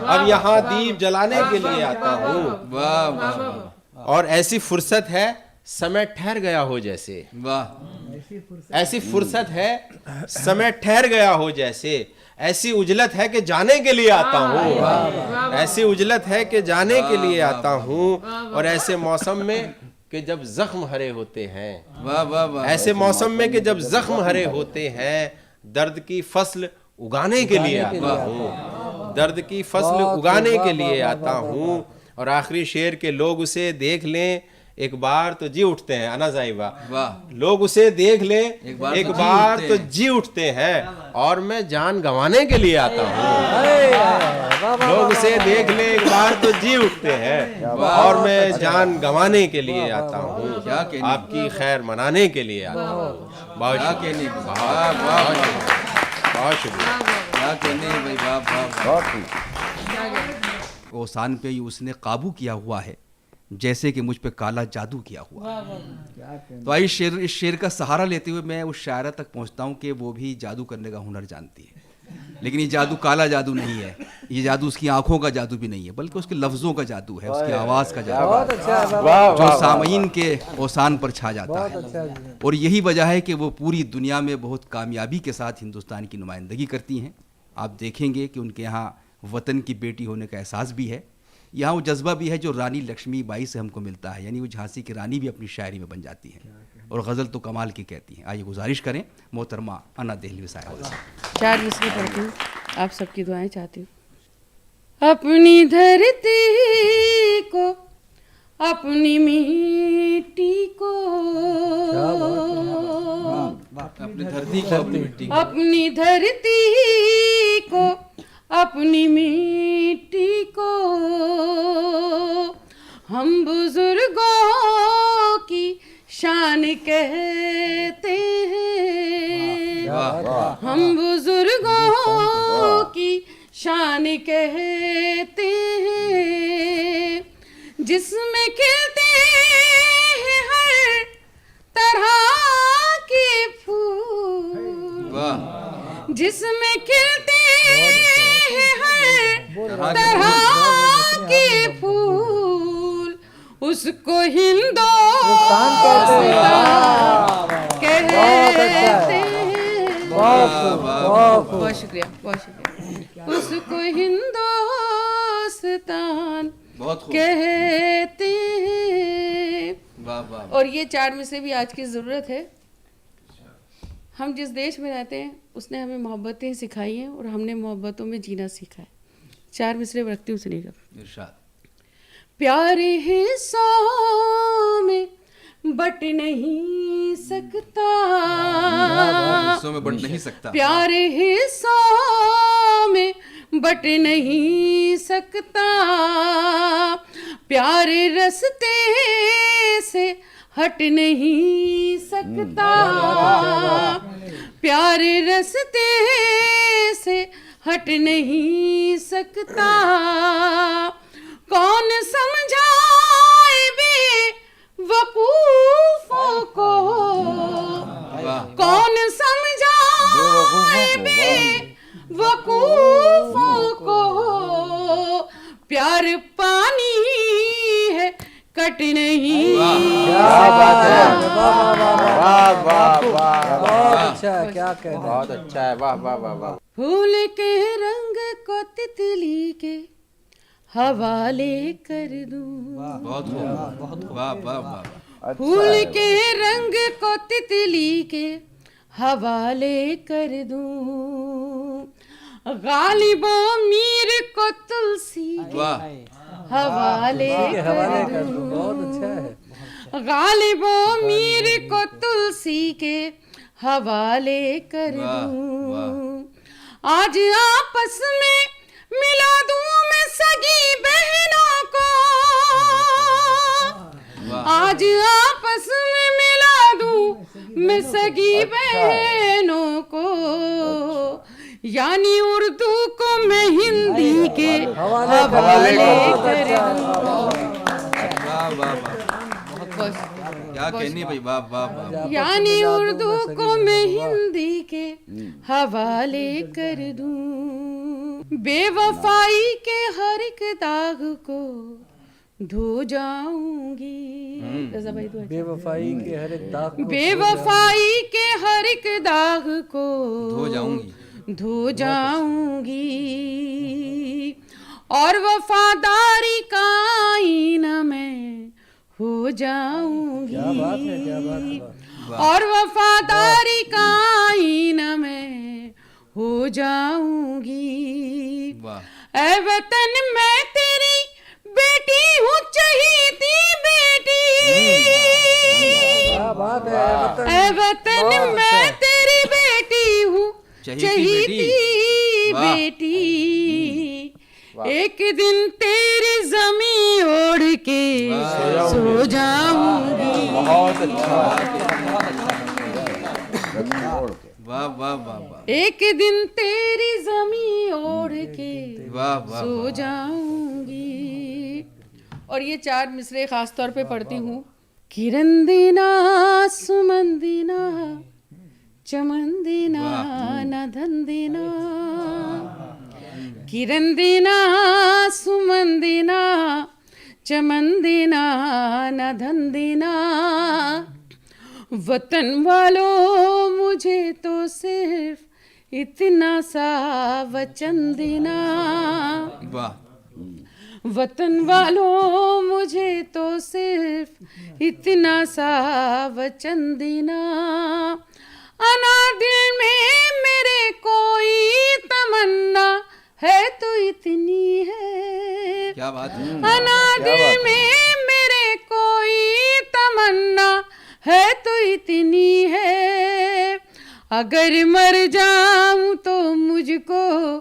[SPEAKER 6] अब यहाँ दीप जलाने के लिए आता हूँ।
[SPEAKER 1] वाह वाह वाह।
[SPEAKER 6] और ऐसी फुर्सत है समय ठहर गया हो जैसे।
[SPEAKER 1] वाह
[SPEAKER 6] ऐसी फुर्सत है समय ठहर गया हो जैसे। ऐसी उजलत है कि जाने के लिए आता हूँ। ऐसी उजलत है कि जाने के लिए आता हूँ। और ऐसे मौसम में कि जब जख्म हरे होते हैं।
[SPEAKER 1] वाह वाह वाह।
[SPEAKER 6] ऐसे मौसम में कि जब जख्म हरे होते हैं। दर्द की फसल उगाने के लिए आता हूँ। दर्द की फसल उगाने के लिए आता हूँ। और आखिरी शेर के लोग उसे देख लें एक बार तो जी उठते हैं। अना साहिबा
[SPEAKER 1] वाह
[SPEAKER 6] लोग उसे देख लें
[SPEAKER 1] एक बार
[SPEAKER 6] एक
[SPEAKER 1] तो जी
[SPEAKER 6] बार
[SPEAKER 1] उठते
[SPEAKER 6] तो
[SPEAKER 1] हैं।
[SPEAKER 6] जी उठते हैं। और मैं जान गंवाने के लिए आता हूँ। लोग उसे देख लें एक बार तो जी उठते हैं। और मैं जान गंवाने के लिए आता हूँ।
[SPEAKER 1] क्या कहनी?
[SPEAKER 6] आपकी खैर मनाने के लिए आता हूँ। बहुत
[SPEAKER 1] क्या
[SPEAKER 6] शुक्रिया।
[SPEAKER 1] कहनी? वाह वाह वाह।
[SPEAKER 6] बहुत शुक्रिया।
[SPEAKER 1] क्या कहने हैं भाई। वाह वाह वाह। ओसान पे ही उसने काबू किया हुआ है जैसे कि मुझ पे काला जादू किया हुआ। तो आइए इस शेर का सहारा लेते हुए मैं उस शायरा तक पहुंचता हूं कि वो भी जादू करने का हुनर जानती है। लेकिन ये जादू काला जादू नहीं है, ये जादू उसकी आंखों का जादू भी नहीं है, बल्कि उसके लफ्ज़ों का जादू है, उसकी आवाज़ का जादू
[SPEAKER 2] बहुत अच्छा है बाबा,
[SPEAKER 4] वाह
[SPEAKER 1] जो
[SPEAKER 4] वाह
[SPEAKER 1] सामईन के ओसान पर छा जाता
[SPEAKER 2] बहुत
[SPEAKER 1] है।
[SPEAKER 2] अच्छा जी।
[SPEAKER 1] और यही वजह है कि वो पूरी दुनिया में बहुत कामयाबी के साथ हिंदुस्तान की नुमाइंदगी करती हैं। आप देखेंगे कि उनके यहाँ वतन की बेटी होने का एहसास भी है, यहाँ वो जज्बा भी है जो रानी लक्ष्मीबाई से हमको मिलता है, यानी वो झांसी की रानी भी अपनी शायरी में बन जाती हैं और गज़ल तो कमाल की कहती हैं। आइए गुजारिश करें मोहतरमा अना देहलवी साहिबा से।
[SPEAKER 7] 4 मिसरे पढ़ती हूँ, आप सबकी दुआएं चाहती हूँ। अपनी धरती को, अपनी मिट्टी को,
[SPEAKER 1] अपनी धरती को, अपनी मिट्टी को,
[SPEAKER 7] अपनी धरती को, अपनी मिट्टी को हम बुजुर्गों की शान कहते हैं, हम बुजुर्गों की शान कहते हैं, जिसमें खिलते हैं हर तरह के फूल, जिसमें खिलते हैं हर तरह के फूल, उसको हिंदुस्तान कहते हैं। बहुत शुक्रिया, बहुत शुक्रिया। उसको हिंदुस्तान
[SPEAKER 1] बहुत खूब।
[SPEAKER 7] कहते हैं।
[SPEAKER 1] वाह वाह।
[SPEAKER 7] और ये 4 मिसरे भी आज की ज़रूरत है। हम जिस देश में रहते हैं उसने हमें मोहब्बतें सिखाई हैं और हमने मोहब्बतों में जीना सीखा है। 4 मिसरे रखती हूँ, सुनिएगा।
[SPEAKER 1] इरशाद।
[SPEAKER 7] प्यारे हिस्सों में बट नहीं सकता,
[SPEAKER 1] हिस्सों में बट नहीं सकता,
[SPEAKER 7] प्यारे हिस्सों में बट नहीं सकता, प्यारे रास्ते से हट नहीं सकता, प्यारे रास्ते से हट नहीं सकता, कौन समझाए बेवकूफों को, कौन समझाए बेवकूफों को, प्यार पानी है कट नहीं।
[SPEAKER 4] क्या बात है, वाह वाह वाह,
[SPEAKER 2] बहुत अच्छा है, क्या कहना है।
[SPEAKER 4] बहुत अच्छा है, वाह वाह वाह वाह।
[SPEAKER 7] फूल के रंग को तितली के हवाले कर दूं,
[SPEAKER 1] बहुत खूब, वाह वाह वाह।
[SPEAKER 7] फूल के रंग को तितली के हवाले कर दूं, गालिबो मीर को तुलसी के
[SPEAKER 1] वाह
[SPEAKER 7] हवाले
[SPEAKER 2] हवाले
[SPEAKER 7] कर
[SPEAKER 2] कर दो,
[SPEAKER 7] दूं,
[SPEAKER 2] बहुत अच्छा है।
[SPEAKER 7] गालिबो मीर को तुलसी के हवाले कर
[SPEAKER 1] वाह,
[SPEAKER 7] दूं, आज आपस में मिला दूं मैं सगी बहनों को, आज आपस में मिला दूं मैं सगी बहनों को, यानी उर्दू को मैं हिंदी के हवाले कर दूं।
[SPEAKER 1] वाह वाह वाह। क्या कहनी भाई, वाह वाह वाह।
[SPEAKER 7] यानी उर्दू को मैं हिंदी के हवाले कर दूं, बेवफाई के हर एक दाग को धो जाऊंगी। रज़ा भाई तो अच्छा।
[SPEAKER 2] बेवफाई के हर एक दाग को
[SPEAKER 7] बेवफाई के हर एक दाग को
[SPEAKER 1] धो जाऊंगी,
[SPEAKER 7] धो जाऊंगी, और वफादारी का आईना मैं हो जाऊंगी।
[SPEAKER 2] क्या बात है, क्या बात है।
[SPEAKER 7] और वफादारी का आईना मैं हो जाऊंगी।
[SPEAKER 1] वाह।
[SPEAKER 7] ऐ वतन मैं तेरी बेटी हूँ, चहीती बेटी।
[SPEAKER 2] क्या बात है।
[SPEAKER 7] ऐ वतन मैं तेरी बेटी हूँ, चहीती बेटी। एक दिन तेरी ज़मीं ओढ़ के सो जाऊंगी।
[SPEAKER 4] बहुत अच्छा,
[SPEAKER 1] वाह वाह वाह वाह।
[SPEAKER 7] एक दिन तेरी ज़मीं ओढ़ के
[SPEAKER 1] वाह वाह
[SPEAKER 7] सो जाऊंगी। और ये 4 मिसरे खास तौर पे पढ़ती हूँ। किरण दिना सुमन दिना चमन देना न धन देना, किरण देना सुमन देना, चमन देना न धन देना, वतन वालों मुझे तो सिर्फ इतना सा वचन देना।
[SPEAKER 1] वाह,
[SPEAKER 7] वतन वालों मुझे तो सिर्फ इतना सा वचन देना, अनादिल में मेरे कोई तमन्ना है तो इतनी है।
[SPEAKER 1] क्या बात है।
[SPEAKER 7] अनादिल में मेरे कोई तमन्ना है तो इतनी है, अगर मर जाऊं तो मुझको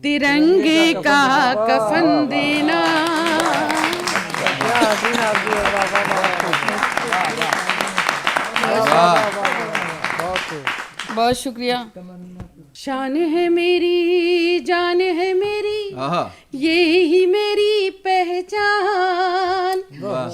[SPEAKER 7] तिरंगे का कफन देना। बहुत शुक्रिया। शान है मेरी, जान है मेरी,
[SPEAKER 1] आहा,
[SPEAKER 7] ये ही मेरी पहचान।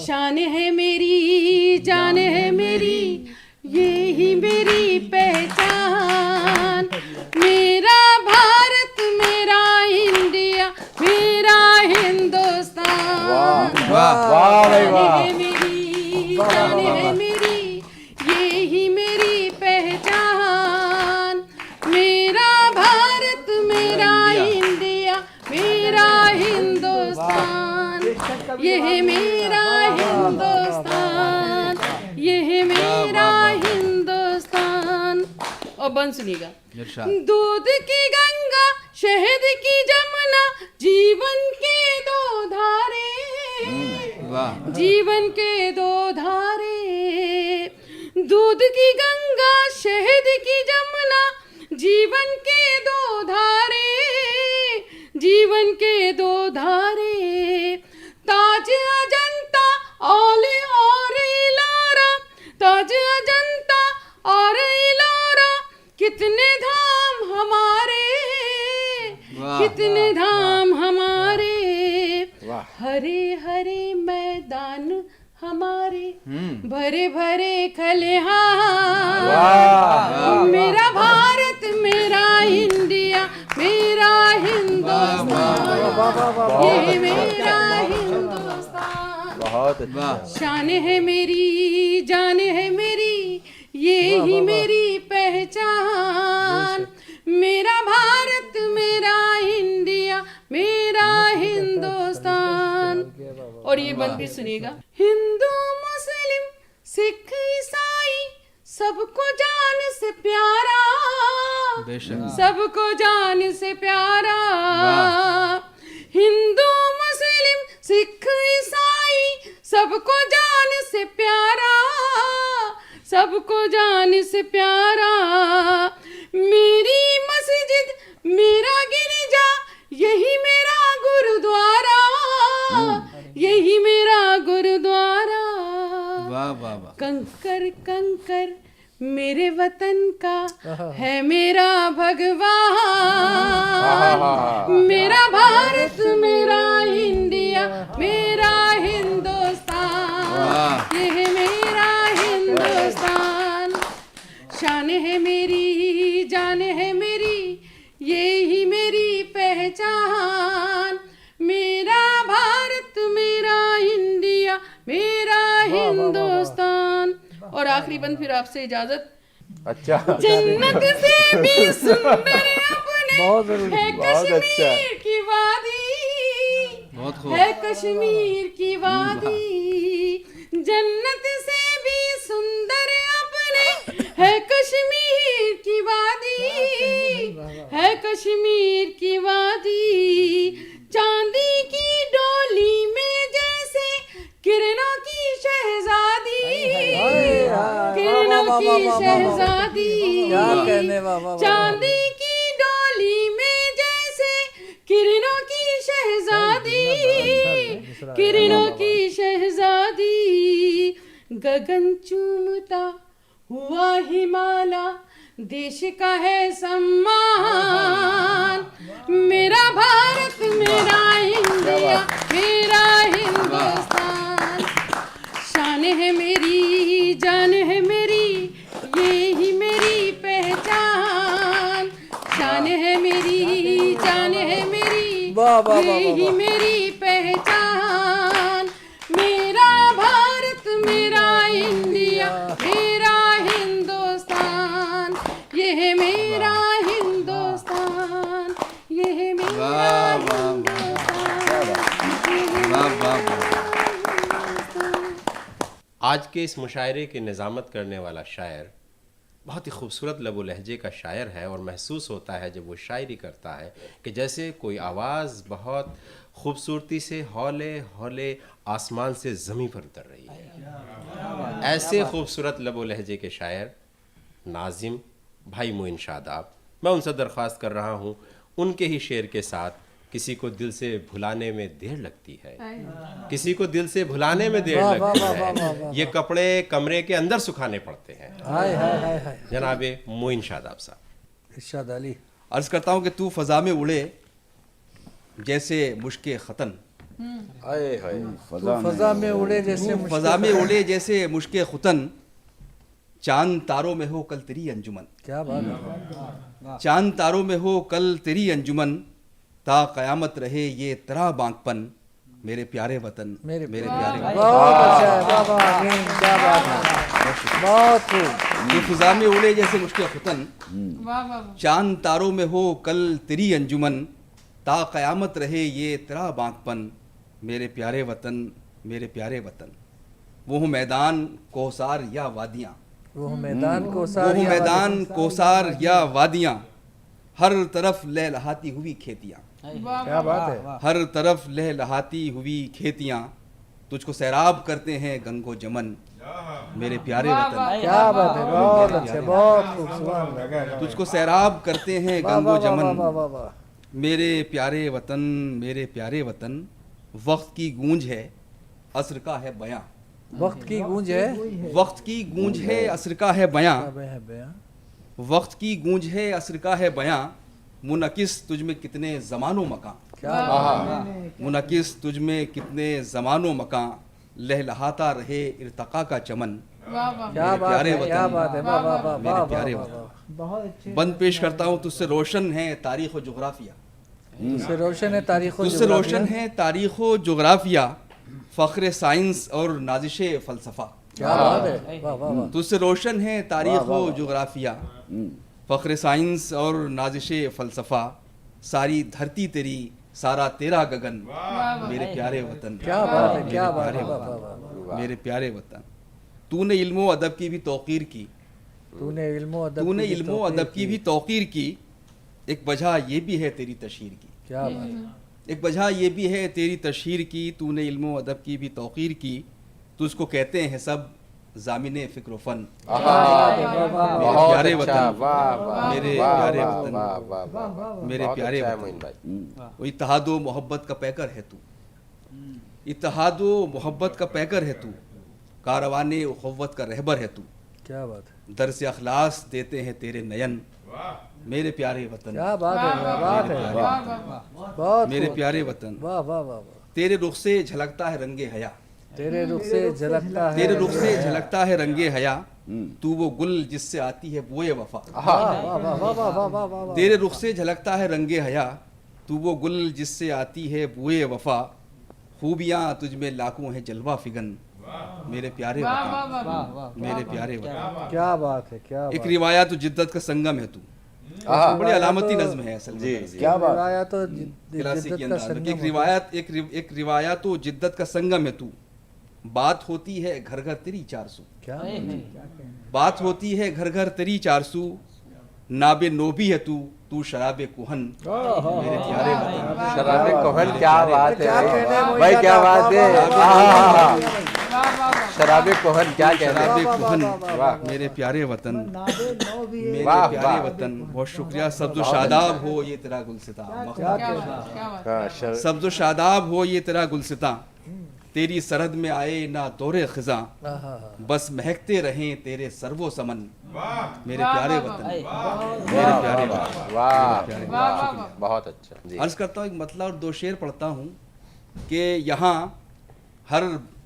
[SPEAKER 7] शान है मेरी, जान है मेरी, ये ही मेरी पहचान। मेरा भारत, मेरा इंडिया, मेरा हिंदुस्तान।
[SPEAKER 1] वाह,
[SPEAKER 4] वाह भाई वाह।
[SPEAKER 7] जान है मेरी, जान है मेरी, ये ही मेरी पहचान। मेरा भारत, मेरा इंडिया, मेरा हिंदुस्तान, ये है मेरा हिंदुस्तान, ये है मेरा हिंदुस्तान। और बन सुनिएगा।
[SPEAKER 1] इरशाद।
[SPEAKER 7] दूध की गंगा, शहद की जमुना, जीवन के दो धारे,
[SPEAKER 1] वाह,
[SPEAKER 7] जीवन के दो धारे। दूध की गंगा, शहद की जमुना, जीवन के दो धारे, जीवन के दो धारे। ताज अजंता और इलोरा, ताज अजंता और इलोरा, कितने धाम हमारे,
[SPEAKER 1] वाह,
[SPEAKER 7] कितने धाम हमारे।
[SPEAKER 4] वाह।
[SPEAKER 7] हरे हरे मैदान हमारे, भरे भरे खलिहान।
[SPEAKER 4] वाह।
[SPEAKER 7] मेरा भारत, मेरा इंडिया, मेरा हिंदुस्तान, ये मेरा हिंदुस्तान।
[SPEAKER 4] बहुत अच्छा।
[SPEAKER 1] वाह,
[SPEAKER 7] शान है मेरी, जान है मेरी, ये ही मेरी पहचान। मेरा भारत, मेरा इंडिया, मेरा हिंदुस्तान। और ये बंद भी सुनिएगा। हिंदू मुस्लिम सिख ईसाई, सबको जान से प्यारा,
[SPEAKER 1] बेशक।
[SPEAKER 7] सबको जान से प्यारा। हिंदू मुस्लिम सिख ईसाई, सबको जान से प्यारा, सबको जान से प्यारा। मेरी मस्जिद, मेरा गिरजा, यही मेरा गुरुद्वारा, यही मेरा गुरुद्वारा।
[SPEAKER 1] वाह, वाह, वाह।
[SPEAKER 7] कंकर कंकर मेरे वतन का है मेरा भगवान। मेरा भारत, मेरा इंडिया, मेरा हिंदुस्तान, ये है मेरा हिंदुस्तान। शान है मेरी, जान है मेरी, ये ही मेरी पहचान। मेरा भारत, मेरा इंडिया, मेरा हिंदुस्तान। और आखिरी बंद फिर आपसे इजाजत।
[SPEAKER 4] अच्छा।
[SPEAKER 7] जन्नत से भी सुंदर अपने
[SPEAKER 2] बहुत जरूरी।
[SPEAKER 7] है
[SPEAKER 4] बहुत अच्छा।
[SPEAKER 7] कश्मीर की वादी,
[SPEAKER 1] बहुत खूब।
[SPEAKER 7] है कश्मीर की वादी। जन्नत से भी सुंदर अपने है कश्मीर की वादी, है कश्मीर की वादी। चांदी की डोली में जैसे किरणों की शहजादी, किरणों की शहजादी।
[SPEAKER 2] क्या कहने, वाह, वाह, वाह।
[SPEAKER 7] चांदी की डोली में जैसे किरणों की शहजादी, किरणों की शहजादी। गगन चूमता हुआ हिमालय, देश का है सम्मान। मेरा भारत, मेरा इंडिया, मेरा हिंदुस्तान। शान है मेरी, जान है मेरी, ये ही मेरी पहचान।
[SPEAKER 2] वाह
[SPEAKER 7] यही मेरी पहचान, मेरा भारत मेरा इंडिया मेरा हिंदुस्तान, ये है मेरा हिंदुस्तान, ये है मेरा
[SPEAKER 1] वाह वाह वाह वाह वाह।
[SPEAKER 6] आज के इस मुशायरे की निज़ामत करने वाला शायर बहुत ही खूबसूरत लबो लहजे का शायर है, और महसूस होता है जब वो शायरी करता है कि जैसे कोई आवाज़ बहुत खूबसूरती से हौले हौले आसमान से ज़मीं पर उतर रही है। ऐसे खूबसूरत लबो लहजे के शायर नाजिम भाई मोइन शादाब, मैं उनसे दरख्वास्त कर रहा हूँ, उनके ही शेर के साथ किसी को दिल से भुलाने में देर लगती है, किसी को दिल से भुलाने में देर लगती है, ये कपड़े कमरे के अंदर सुखाने पड़ते हैं।
[SPEAKER 2] हाय हाय हाय हाय।
[SPEAKER 6] जनाबे मोइन शादाब साहब।
[SPEAKER 2] इरशाद अली।
[SPEAKER 1] अर्ज करता हूँ कि तू फजा में उड़े जैसे मुश्के खतन,
[SPEAKER 4] हाय हाय
[SPEAKER 2] तू फजा में उड़े जैसे
[SPEAKER 1] तू फजा में उड़े जैसे मुश्के खुतन, चांद तारों में हो कल तेरी अंजुमन,
[SPEAKER 2] क्या बात है।
[SPEAKER 1] चांद तारों में हो कल तेरी अंजुमन, ता कयामत रहे ये तेरा बांकपन, मेरे प्यारे वतन
[SPEAKER 2] मेरे
[SPEAKER 1] प्यारे वतन।
[SPEAKER 2] बहुत अच्छा है। वाह वाह अमीन, क्या बात है, बहुत खूब।
[SPEAKER 1] तू फिजा में उड़े जैसे मुश्के खुतन,
[SPEAKER 7] वाह वाह
[SPEAKER 1] चांद तारों में हो कल तेरी अंजुमन, ता कयामत रहे ये तेरा बांकपन, मेरे प्यारे वतन मेरे प्यारे वतन। वो हो मैदान कोसार या वादियाँ,
[SPEAKER 2] वो मैदान को
[SPEAKER 1] वो
[SPEAKER 2] सारी
[SPEAKER 1] हो मैदान कोसार या वादियाँ, हर तरफ लहलहाती हुई खेतियाँ,
[SPEAKER 2] क्या बात है।
[SPEAKER 1] हर तरफ लहलहाती हुई खेतियाँ, तुझको सैराब करते हैं गंगो जमन, मेरे प्यारे वतन।
[SPEAKER 2] क्या बात है, बहुत अच्छे, बहुत खूब, सुभान अल्लाह।
[SPEAKER 1] तुझको सैराब करते हैं
[SPEAKER 2] वाह,
[SPEAKER 1] गंगो
[SPEAKER 2] वाह, वाह,
[SPEAKER 1] जमन,
[SPEAKER 2] वाह, वाह, वाह।
[SPEAKER 1] मेरे प्यारे वतन मेरे प्यारे वतन। वक्त की गूंज है असर का है बयां,
[SPEAKER 2] वक्त की गूंज है,
[SPEAKER 1] वक्त की गूंज है असर का है बयां,
[SPEAKER 2] बयां।
[SPEAKER 1] वक्त की गूंज है असर का है बयां, मुनकिस तुझ में कितने ज़मानो मकां,
[SPEAKER 2] क्या बात है।
[SPEAKER 1] मुनकिस तुझ में कितने ज़मानो मकां, लहलहाता रहे इर्तका का चमन,
[SPEAKER 2] क्या
[SPEAKER 1] मेरे
[SPEAKER 2] बात
[SPEAKER 1] प्यारे
[SPEAKER 2] है, क्या
[SPEAKER 1] वतन
[SPEAKER 2] बात है। वाह वाह वाह
[SPEAKER 1] मेरे
[SPEAKER 2] वाह
[SPEAKER 1] प्यारे
[SPEAKER 2] वाह,
[SPEAKER 1] वतन।
[SPEAKER 2] वाह।
[SPEAKER 1] बंद पेश करता हूँ, तुझसे रोशन है तारीख़ व जुग़राफ़िया,
[SPEAKER 2] तुझसे रोशन है तारीख व
[SPEAKER 1] तुझसे रोशन
[SPEAKER 2] जुग़राफिया।
[SPEAKER 1] है तारीख़ व जुग़राफ़िया, फ़ख्र साइंस और नाजिश फ़लसफ़ा,
[SPEAKER 2] क्या बात है, वाह वाह वाह।
[SPEAKER 1] तुझसे रोशन है तारीख़ व जुग़राफ़िया, फ़ख्र साइंस और नाजिश फ़लसफ़ा, सारी धरती तेरी सारा तेरा गगन, मेरे प्यारे वतन।
[SPEAKER 2] क्या बात है, क्या
[SPEAKER 1] मेरे
[SPEAKER 2] बात है।
[SPEAKER 1] प्यारे
[SPEAKER 2] वाह वाह
[SPEAKER 1] वतन,
[SPEAKER 2] वाह।
[SPEAKER 1] मेरे प्यारे वतन। तूने इल्मो अदब की भी तौक़ीर की,
[SPEAKER 2] तूने इल्मो अदब
[SPEAKER 1] तूने
[SPEAKER 2] की भी
[SPEAKER 1] इल्मो
[SPEAKER 2] तौक़ीर
[SPEAKER 1] अदब की भी तौक़ीर की, एक वजह ये भी है तेरी तशहीर की,
[SPEAKER 2] क्या बात है।
[SPEAKER 1] एक वजह ये भी है तेरी तशहीर की, तूने इल्मो अदब की भी तौक़ीर की, तुझको कहते हैं सब ज़ामिने फ़िक्र फ़न, मेरे प्यारे वतन मेरे प्यारे वतन मेरे प्यारे वतन। वो इत्तेहादो मोहब्बत का पैकर है तू, इत्तेहादो मोहब्बत का पैकर है तू, कारवाने उख़्वत का रहबर है तू,
[SPEAKER 2] क्या बात है।
[SPEAKER 1] दर्स अखलास देते हैं तेरे नयन, मेरे प्यारे वतन
[SPEAKER 2] क्या बात है, क्या बात है, बहुत
[SPEAKER 1] मेरे
[SPEAKER 2] खूब।
[SPEAKER 1] प्यारे वतन।
[SPEAKER 2] वाह वाह वाह वाह।
[SPEAKER 1] तेरे रुख से झलकता है रंगे हया,
[SPEAKER 2] तेरे रुख से झलकता है,
[SPEAKER 1] तेरे रुख से झलकता है रंगे हया, तू वो गुल जिससे आती है बोए वफा,
[SPEAKER 2] वाह वाह वाह वाह वाह वाह वाह वाह।
[SPEAKER 1] तेरे रुख से झलकता है रंगे हया, तू वो गुल जिससे आती है बुए वफा, खूबियाँ तुझ में लाखों हैं जलवा फिगन, मेरे प्यारे वतन मेरे प्यारे वतन।
[SPEAKER 2] क्या बात है, क्या
[SPEAKER 1] एक
[SPEAKER 2] बात।
[SPEAKER 1] रिवायत जिद्दत का संगम है तू, बड़ी अलामती नज्म है असल में।
[SPEAKER 2] क्या बात। रिवायत तो
[SPEAKER 1] क्लासिक
[SPEAKER 2] जिद्दत
[SPEAKER 1] के
[SPEAKER 2] का
[SPEAKER 1] अंदाज में।
[SPEAKER 2] संगम
[SPEAKER 1] एक रिवायत एक रिवायत तो जिद्दत का संगम है तू, बात होती है घर घर तेरी 400,
[SPEAKER 2] क्या
[SPEAKER 1] बात होती है घर घर तेरी 400, नाबे नोबी है तू, तू शराबे कुहन, मेरे प्यारे वतन।
[SPEAKER 4] शराबे कोहन, क्या बात है
[SPEAKER 2] क्या कहने हैं,
[SPEAKER 4] भाई, क्या बात है। शराबे कोहन, क्या कहने हैं।
[SPEAKER 1] शराबे कुहन,
[SPEAKER 4] वाह।
[SPEAKER 1] मेरे प्यारे वतन मेरे
[SPEAKER 4] वाह,
[SPEAKER 1] प्यारे
[SPEAKER 4] वाह।
[SPEAKER 1] वतन। बहुत शुक्रिया। सब्ज़ो शादाब हो ये तेरा गुलसिता,
[SPEAKER 4] हाँ,
[SPEAKER 1] सब्ज़ो शादाब हो ये तेरा गुलसिता, तेरी सरहद में आए ना दौरे खिजा, बस महकते रहें तेरे सर्वो समन, मेरे प्यारे वतन मेरे प्यारे वतन।
[SPEAKER 4] वाह, बहुत अच्छा जी।
[SPEAKER 1] अर्ज करता हूँ एक मतलब और दो शेर पढ़ता हूँ कि यहाँ हर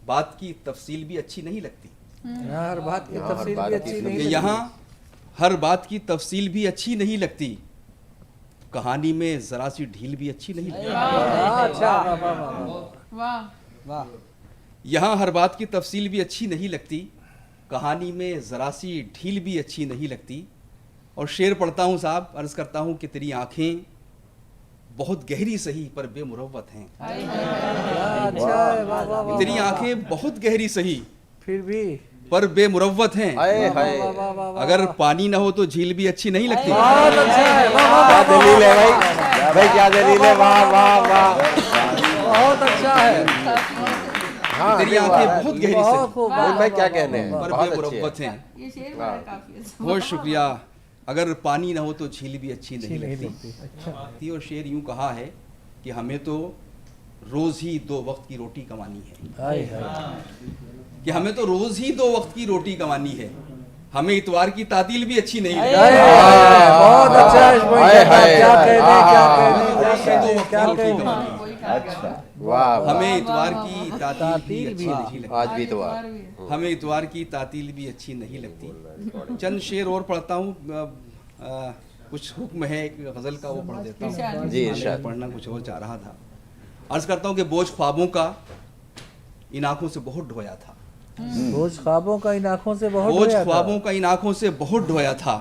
[SPEAKER 1] बात की तफसील भी अच्छी नहीं लगती,
[SPEAKER 2] यहाँ हर बात की
[SPEAKER 4] यहाँ हर
[SPEAKER 2] तफसील
[SPEAKER 4] बात
[SPEAKER 2] भी
[SPEAKER 4] की
[SPEAKER 2] अच्छी
[SPEAKER 4] तफसील
[SPEAKER 2] नहीं
[SPEAKER 1] कि यहाँ हर बात की तफसील भी अच्छी नहीं लगती, कहानी में जरा सी ढील भी अच्छी नहीं लगती।
[SPEAKER 2] अच्छा वाह वाह वाह
[SPEAKER 7] वाह
[SPEAKER 3] वाह
[SPEAKER 1] यहाँ हर बात की तफसील भी अच्छी नहीं लगती, कहानी में जरा सी ढील भी अच्छी नहीं लगती। और शेर पढ़ता हूँ साहब, अर्ज करता हूँ कि तेरी आंखें बहुत गहरी सही पर बेमुरव्वत हैं।
[SPEAKER 2] अच्छा है, वाह वाह वाह
[SPEAKER 1] तेरी आंखें बहुत गहरी सही
[SPEAKER 2] फिर भी
[SPEAKER 1] पर बेमुरव्वत हैं।
[SPEAKER 6] हाय हाय,
[SPEAKER 2] वाह वाह वाह
[SPEAKER 1] अगर पानी ना हो तो झील भी अच्छी नहीं लगती।
[SPEAKER 2] बहुत अच्छा है, वाह वाह
[SPEAKER 6] क्या दलील है भाई, भाई क्या दलील है, वाह वाह वाह।
[SPEAKER 2] बहुत अच्छा है,
[SPEAKER 6] हाँ
[SPEAKER 1] तेरी आंखें बहुत गहरी
[SPEAKER 2] बहुत
[SPEAKER 1] सही
[SPEAKER 2] खूब
[SPEAKER 6] मोहित भाई क्या कहने हैं,
[SPEAKER 1] पर
[SPEAKER 6] बहुत अच्छी है।
[SPEAKER 1] बेमुरव्वत हैं।
[SPEAKER 7] ये शेर मेरा काफी अच्छा।
[SPEAKER 1] बहुत शुक्रिया। अगर पानी ना हो तो झील भी अच्छी नहीं लगती।
[SPEAKER 2] अच्छा
[SPEAKER 1] और शेर यूं कहा है कि हमें तो रोज ही 2 वक्त की रोटी कमानी है,
[SPEAKER 2] हाय हाय
[SPEAKER 1] कि हमें तो रोज ही 2 वक्त की रोटी कमानी है, हमें इतवार की तातील भी अच्छी नहीं
[SPEAKER 2] हाय,
[SPEAKER 1] लगती।
[SPEAKER 2] हाय, बहुत अच्छा है इसमें,
[SPEAKER 6] हाय, हाय,
[SPEAKER 2] क्या कहने क्या
[SPEAKER 1] हमें
[SPEAKER 2] कहने
[SPEAKER 1] रोज ही 2 वक्त की
[SPEAKER 2] क्या
[SPEAKER 1] रोटी
[SPEAKER 2] कहने
[SPEAKER 1] कमानी है,
[SPEAKER 6] अच्छा वाह वाह।
[SPEAKER 1] हमें इतवार की तातील भी अच्छी नहीं लगती।
[SPEAKER 6] आज भी तो आ
[SPEAKER 1] हमें इतवार की तातील भी अच्छी नहीं लगती। चंद शेर और पढ़ता हूँ, कुछ हुक्म है एक गजल का, वो पढ़ देता हूँ।
[SPEAKER 6] जी, इरशाद।
[SPEAKER 1] पढ़ना कुछ और चाह रहा था। अर्ज करता हूँ कि बोझ ख्वाबों का इन आंखों से बहुत ढोया था।
[SPEAKER 2] बोझ ख्वाबों का इन आंखों से बहुत
[SPEAKER 1] बोझ
[SPEAKER 2] ढोया था।
[SPEAKER 1] ख्वाबों का इन आंखों से बहुत ढोया था,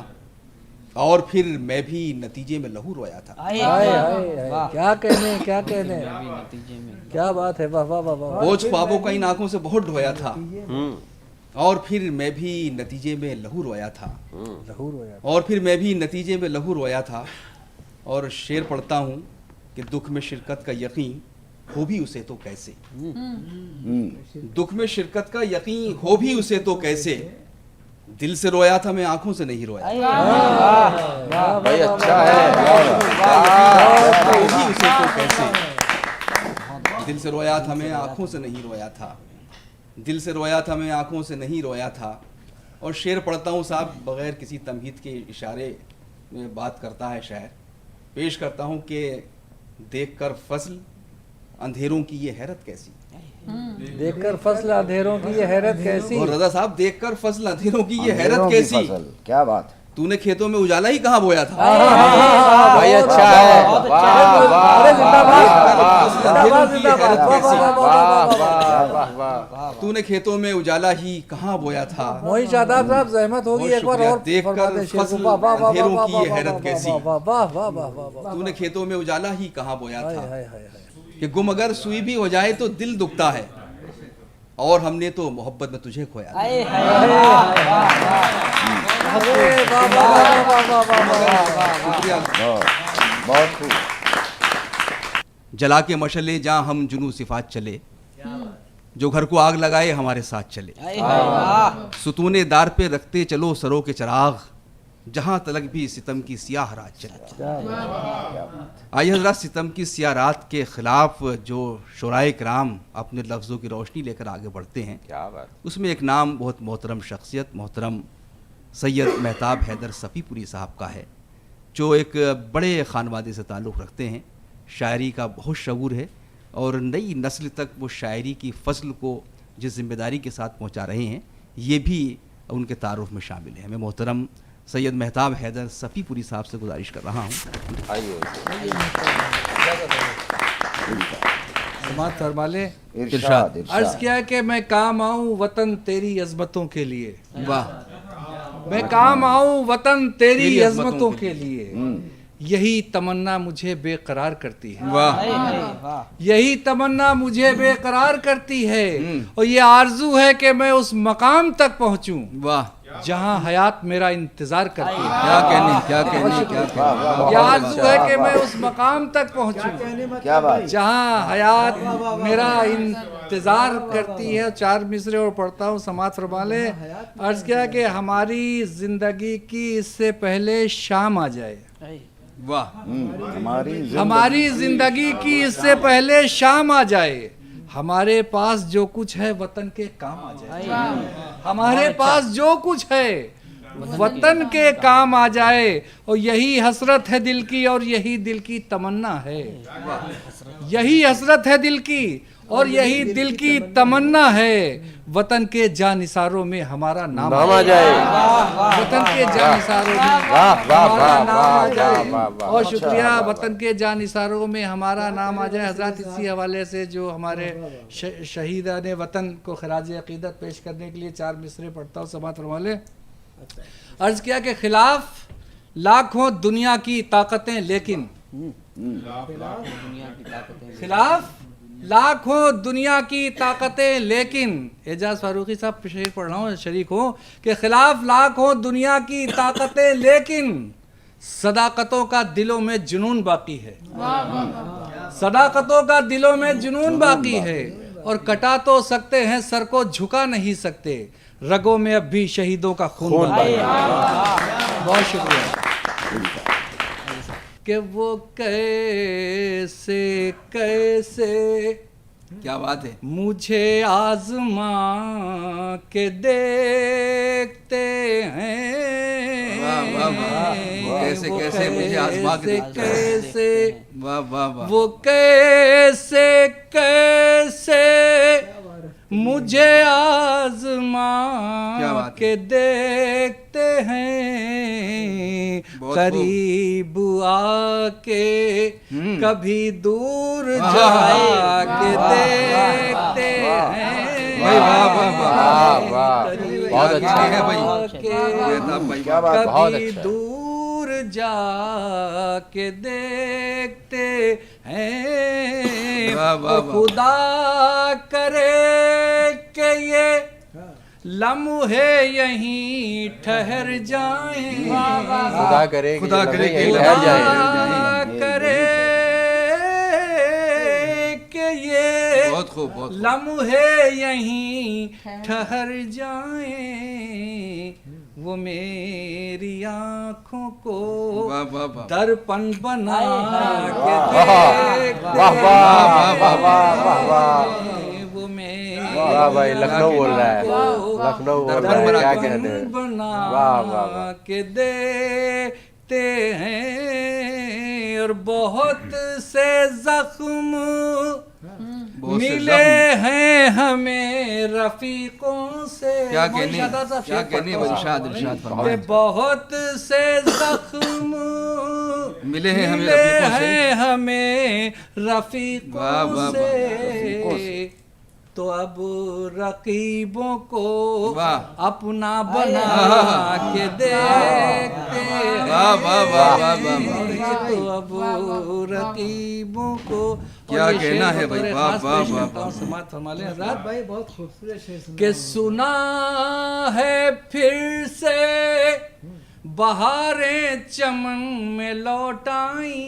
[SPEAKER 1] और फिर मैं भी नतीजे में लहू रोया था।
[SPEAKER 2] हाय हाय हाय, क्या कहने क्या कहने,
[SPEAKER 3] नतीजे में
[SPEAKER 2] क्या बात है, वाह वाह वाह वाह।
[SPEAKER 1] बोझ ख्वाबों का इन आंखों से बहुत ढोया था, और फिर मैं भी नतीजे में लहू रोया था।
[SPEAKER 2] लहू रोया
[SPEAKER 1] और फिर मैं भी नतीजे में लहू रोया था। और शेर पढ़ता हूँ कि दुख में शिरकत का यकीन हो भी उसे तो कैसे, दुख में शिरकत का यकीन हो भी उसे तो कैसे, दिल से रोया था मैं आंखों से नहीं रोया,
[SPEAKER 6] भाई अच्छा है,
[SPEAKER 1] हो भी उसे तो कैसे, दिल से रोया था मैं आंखों से नहीं रोया था, दिल से रोया था मैं आंखों से नहीं रोया था। और शेर पढ़ता हूँ साहब, बगैर किसी तमहीद के इशारे में बात करता है शायर। पेश करता हूँ कि देखकर फजल अंधेरों की ये हैरत कैसी,
[SPEAKER 2] देखकर फसल अंधेरों की ये हैरत कैसी।
[SPEAKER 1] और रजा साहब देखकर फजल अंधेरों की ये हैरत कैसी,
[SPEAKER 4] क्या बात है।
[SPEAKER 1] तूने खेतों में उजाला ही कहाँ बोया था।
[SPEAKER 6] भाई अच्छा है, वाह वाह
[SPEAKER 2] अरे जिंदाबाद
[SPEAKER 1] अंधेरों की ये हैरत कैसी,
[SPEAKER 6] वाह वाह।
[SPEAKER 1] तूने खेतों में उजाला ही कहाँ बोया था।
[SPEAKER 2] मोहित शादाब साहब जहमत होगी
[SPEAKER 1] बहुत
[SPEAKER 2] एक बार
[SPEAKER 1] शुक्रिया।
[SPEAKER 2] और
[SPEAKER 1] देखकर
[SPEAKER 2] फरमा दे शेर को।
[SPEAKER 1] फसल
[SPEAKER 2] वाह वाह वाह
[SPEAKER 1] अंधेरों
[SPEAKER 2] वाह
[SPEAKER 1] की ये
[SPEAKER 2] वाह
[SPEAKER 1] हैरत
[SPEAKER 2] वाह
[SPEAKER 1] कैसी।
[SPEAKER 2] वाह वाह वाह वाह वाह वाह।
[SPEAKER 1] तूने खेतों में उजाला ही कहाँ बोया
[SPEAKER 2] हाय
[SPEAKER 1] था,
[SPEAKER 2] हाय हाय हाय।
[SPEAKER 1] कि गुम अगर सुई भी हो जाए तो दिल दुखता है, और हमने तो मोहब्बत में तुझे खोया था।
[SPEAKER 2] अरे वाह वाह वाह वाह वाह वाह।
[SPEAKER 1] शुक्रिया।
[SPEAKER 4] बहुत खूब।
[SPEAKER 1] जला के मशले जहाँ हम जुनू सिफात चले, जो घर को आग लगाए हमारे साथ चले, सुतूने दार पे रखते चलो सरों के चराग, जहाँ तलक भी सितम की सियाह रात चले। आइए हजरात, सितम की सियाह रात के खिलाफ जो शुराए किराम अपने लफ्ज़ों की रोशनी लेकर आगे बढ़ते हैं,
[SPEAKER 6] क्या बात।
[SPEAKER 1] उसमें एक नाम बहुत मोहतरम शख्सियत मोहतरम सैयद मेहताब हैदर सफ़ीपुरी साहब का है, जो एक बड़े ख़ानवादे से ताल्लुक़ रखते हैं, शायरी का बहुत शऊर है, और नई नस्ल तक वो शायरी की फसल को जिस जिम्मेदारी के साथ पहुंचा रहे हैं, ये भी उनके तारुफ में शामिल है। मैं मोहतरम सैयद मेहताब हैदर सफ़ीपुरी साहब से गुजारिश कर रहा हूँ।
[SPEAKER 6] आइए
[SPEAKER 2] समात फरमा ले।
[SPEAKER 4] इरशाद
[SPEAKER 2] अर्ज
[SPEAKER 4] इरशाद।
[SPEAKER 2] किया कि मैं काम आऊं वतन तेरी अजमतों के लिए,
[SPEAKER 1] वाह,
[SPEAKER 2] मैं काम आऊं वतन तेरी
[SPEAKER 1] तेरी
[SPEAKER 2] अजमतों
[SPEAKER 1] अज़मतों
[SPEAKER 2] के लिए, यही तमन्ना मुझे बेकरार करती है,
[SPEAKER 1] वाह,
[SPEAKER 2] यही तमन्ना मुझे बेकरार करती है, और ये आरजू है कि मैं उस मकाम तक पहुंचूं
[SPEAKER 1] वाह,
[SPEAKER 2] जहां हयात मेरा इंतजार करती है।
[SPEAKER 1] क्या कहने, क्या कहने, क्या कहने।
[SPEAKER 2] ये आरजू है कि मैं उस मकाम तक पहुंचूं
[SPEAKER 4] क्या बात।
[SPEAKER 2] जहां हयात मेरा इंतजार करती है। 4 मिसरे और पढ़ता हूँ, समात फरमा ले। अर्ज किया कि हमारी जिंदगी की इससे पहले शाम आ जाए,
[SPEAKER 1] वाह,
[SPEAKER 2] हमारी जिंदगी की इससे पहले शाम आ जाए, हमारे पास जो कुछ है वतन के काम आ जाए, हमारे पास जो कुछ है वतन के काम आ जाए, और यही हसरत है दिल की और यही दिल की तमन्ना है, यही हसरत है दिल की और यही दिल की तमन्ना है, वतन के जानिसारों में हमारा नाम
[SPEAKER 6] आ जाए।
[SPEAKER 2] वतन के जानिसारों में
[SPEAKER 6] वाह वाह
[SPEAKER 2] हमारा
[SPEAKER 6] वाह
[SPEAKER 2] नाम
[SPEAKER 6] वाह
[SPEAKER 2] आ जाए।
[SPEAKER 6] वाह वाह।
[SPEAKER 2] और शुक्रिया, वतन के जानिसारों में हमारा नाम आ जाए। हजरत इसी हवाले से जो हमारे शहीदान वतन को खराज अकीदत पेश करने के लिए 4 मिसरे पढ़ता हूँ, समात फरमा लें। अर्ज किया कि खिलाफ लाखों दुनिया की ताकतें लेकिन, खिलाफ लाखों दुनिया की ताकतें लेकिन, एजाज फारूकी साहब शेर पढ़ रहा हूँ, शरीक हो, कि खिलाफ लाखों दुनिया की ताकतें लेकिन सदाकतों का दिलों में जुनून बाकी है। सदाकतों का दिलों में जुनून बाकी है। और कटा तो सकते हैं, सर को झुका नहीं सकते, रगों में अब भी शहीदों का खून बाकी है। बहुत शुक्रिया। कि वो कैसे कैसे,
[SPEAKER 1] क्या बात है,
[SPEAKER 2] मुझे आजमा के देखते हैं।
[SPEAKER 1] वाह वाह वाह, कैसे कैसे मुझे आजमा के देखते हैं।
[SPEAKER 2] कैसे,
[SPEAKER 1] वाह वाह वाह,
[SPEAKER 2] वो कैसे कैसे मुझे आजमा
[SPEAKER 1] क्या बात है।
[SPEAKER 2] के देखते हैं।
[SPEAKER 1] बहुत
[SPEAKER 2] करीब आके कभी दूर
[SPEAKER 1] वाह,
[SPEAKER 2] जाके देखते हैं।
[SPEAKER 1] भाई वाह वाह वाह,
[SPEAKER 6] वाह वाह,
[SPEAKER 2] करीब
[SPEAKER 6] बहुत अच्छा
[SPEAKER 1] है भाई।
[SPEAKER 2] आके
[SPEAKER 1] बेहताब भाई,
[SPEAKER 6] क्या बात, बहुत
[SPEAKER 2] कभी
[SPEAKER 6] अच्छा।
[SPEAKER 2] दूर जाके देखते हैं।
[SPEAKER 1] वाह, वाह,
[SPEAKER 2] और
[SPEAKER 1] वाह।
[SPEAKER 2] खुदा करे कि ये लम्हे यहीं ठहर जाएं।
[SPEAKER 6] खुदा करे कि
[SPEAKER 1] खुदा करे कि
[SPEAKER 6] यहीं
[SPEAKER 1] लम्हे
[SPEAKER 6] ठहर जाए।
[SPEAKER 2] खुदा करे कि ये
[SPEAKER 1] बहुत खूब, बहुत खूब।
[SPEAKER 2] लम्हे यहीं ठहर जाएं। वो मेरी आँखों को
[SPEAKER 1] वाह वाह वाह,
[SPEAKER 2] दर्पण बना के देखते
[SPEAKER 6] वाह वाह वाह वाह वाह वाह।
[SPEAKER 2] हैं। वो मेरी
[SPEAKER 6] वाह भाई, लखनऊ बोल रहा है,
[SPEAKER 2] आँखों को
[SPEAKER 6] लखनऊ बोल रहा
[SPEAKER 1] दर्पण
[SPEAKER 6] है,
[SPEAKER 1] बना
[SPEAKER 6] क्या
[SPEAKER 1] के
[SPEAKER 6] कहते हैं।
[SPEAKER 2] बना
[SPEAKER 6] वाह वाह वाह।
[SPEAKER 2] के देखते हैं। और बहुत से जख्म
[SPEAKER 1] बहुत से
[SPEAKER 2] मिले
[SPEAKER 1] जख्म।
[SPEAKER 2] हैं हमें रफीकों से।
[SPEAKER 1] क्या
[SPEAKER 2] मौलाना
[SPEAKER 1] कहने,
[SPEAKER 2] शादाब साहब
[SPEAKER 1] क्या
[SPEAKER 2] शेर
[SPEAKER 1] कहने,
[SPEAKER 2] पढ़ता हूँ।
[SPEAKER 1] इरशाद इरशाद फरमाएं।
[SPEAKER 2] कि बहुत से जख्म
[SPEAKER 1] मिले हैं हमें
[SPEAKER 2] मिले
[SPEAKER 1] रफीकों से।
[SPEAKER 2] हैं हमें
[SPEAKER 1] वाह,
[SPEAKER 2] रफीकों
[SPEAKER 1] वाह, वाह,
[SPEAKER 2] से। तो अब रकीबों को
[SPEAKER 1] वाह।
[SPEAKER 2] अपना बना के देखते हैं।
[SPEAKER 1] वाह वाह वाह वाह वाह वाह,
[SPEAKER 2] तो अब रकीबों को
[SPEAKER 1] क्या
[SPEAKER 2] और ये
[SPEAKER 1] कहना
[SPEAKER 2] शेर
[SPEAKER 1] है
[SPEAKER 2] बतौर
[SPEAKER 1] भाई, वाह,
[SPEAKER 2] खास
[SPEAKER 1] वाह,
[SPEAKER 2] पेश
[SPEAKER 1] वाह,
[SPEAKER 2] करता हूं,
[SPEAKER 1] वाह।
[SPEAKER 2] समाअत फरमा लें हज़रात।
[SPEAKER 5] भाई बहुत खूबसूरत शेर सुना।
[SPEAKER 2] कि सुना है फिर से बहारें चमन में लौट आई।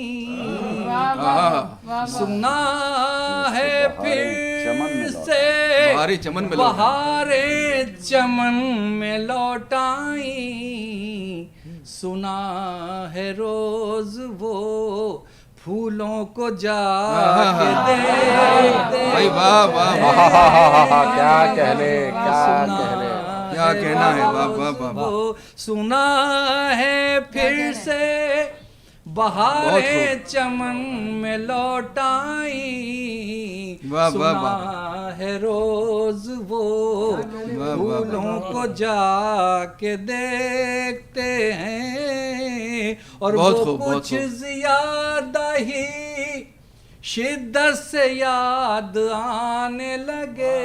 [SPEAKER 2] सुना है फिर से
[SPEAKER 1] बहारें चमन में लौट आई।
[SPEAKER 2] बहारें चमन में लौट आई। सुना है रोज वो फूलों को जाके देखते।
[SPEAKER 1] भाई वाह वाह वाह,
[SPEAKER 6] क्या कहने, क्या
[SPEAKER 2] सुना
[SPEAKER 6] कहने।
[SPEAKER 1] क्या कहना है, वाह वाह वाह वाह।
[SPEAKER 2] वो सुना है फिर से बहारें चमन में लौट आई।
[SPEAKER 1] वाह, वाह,
[SPEAKER 2] सुना
[SPEAKER 1] वाह।
[SPEAKER 2] है रोज वो
[SPEAKER 1] वाह,
[SPEAKER 2] फूलों को जाके देखते हैं। और
[SPEAKER 1] बहुत
[SPEAKER 2] वो
[SPEAKER 1] खूब, बहुत
[SPEAKER 2] कुछ
[SPEAKER 1] खूब।
[SPEAKER 2] ज्यादा ही शिद्दत से याद आने लगे।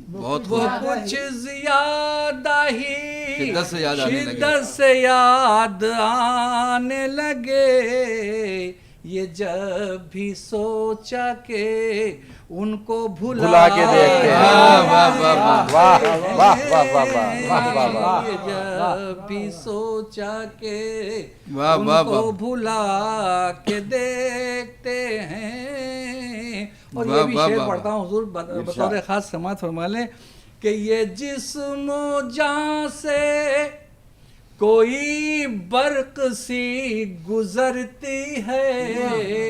[SPEAKER 1] बहुत
[SPEAKER 2] वो
[SPEAKER 1] खूब।
[SPEAKER 2] कुछ ज्यादा ही
[SPEAKER 1] शिद्दत से याद आने लगे।
[SPEAKER 2] शिद्दत से याद आने लगे। ये जब भी सोचा के उनको
[SPEAKER 6] भुला के देखते हैं।
[SPEAKER 1] वाह वाह वाह वाह,
[SPEAKER 6] वाह वाह वाह वाह वाह वाह वाह।
[SPEAKER 2] ये जब भी सोचा के
[SPEAKER 1] वाह, वाह,
[SPEAKER 2] उनको
[SPEAKER 1] वाह।
[SPEAKER 2] भुला के देखते हैं। और
[SPEAKER 1] वाह,
[SPEAKER 2] ये भी
[SPEAKER 1] वाह,
[SPEAKER 2] शेर
[SPEAKER 1] वाह,
[SPEAKER 2] पढ़ता हूँ हुजूर, बतौर खास समाअत फरमा लें कि ये जिस्मो जान से कोई बर्क सी गुजरती है।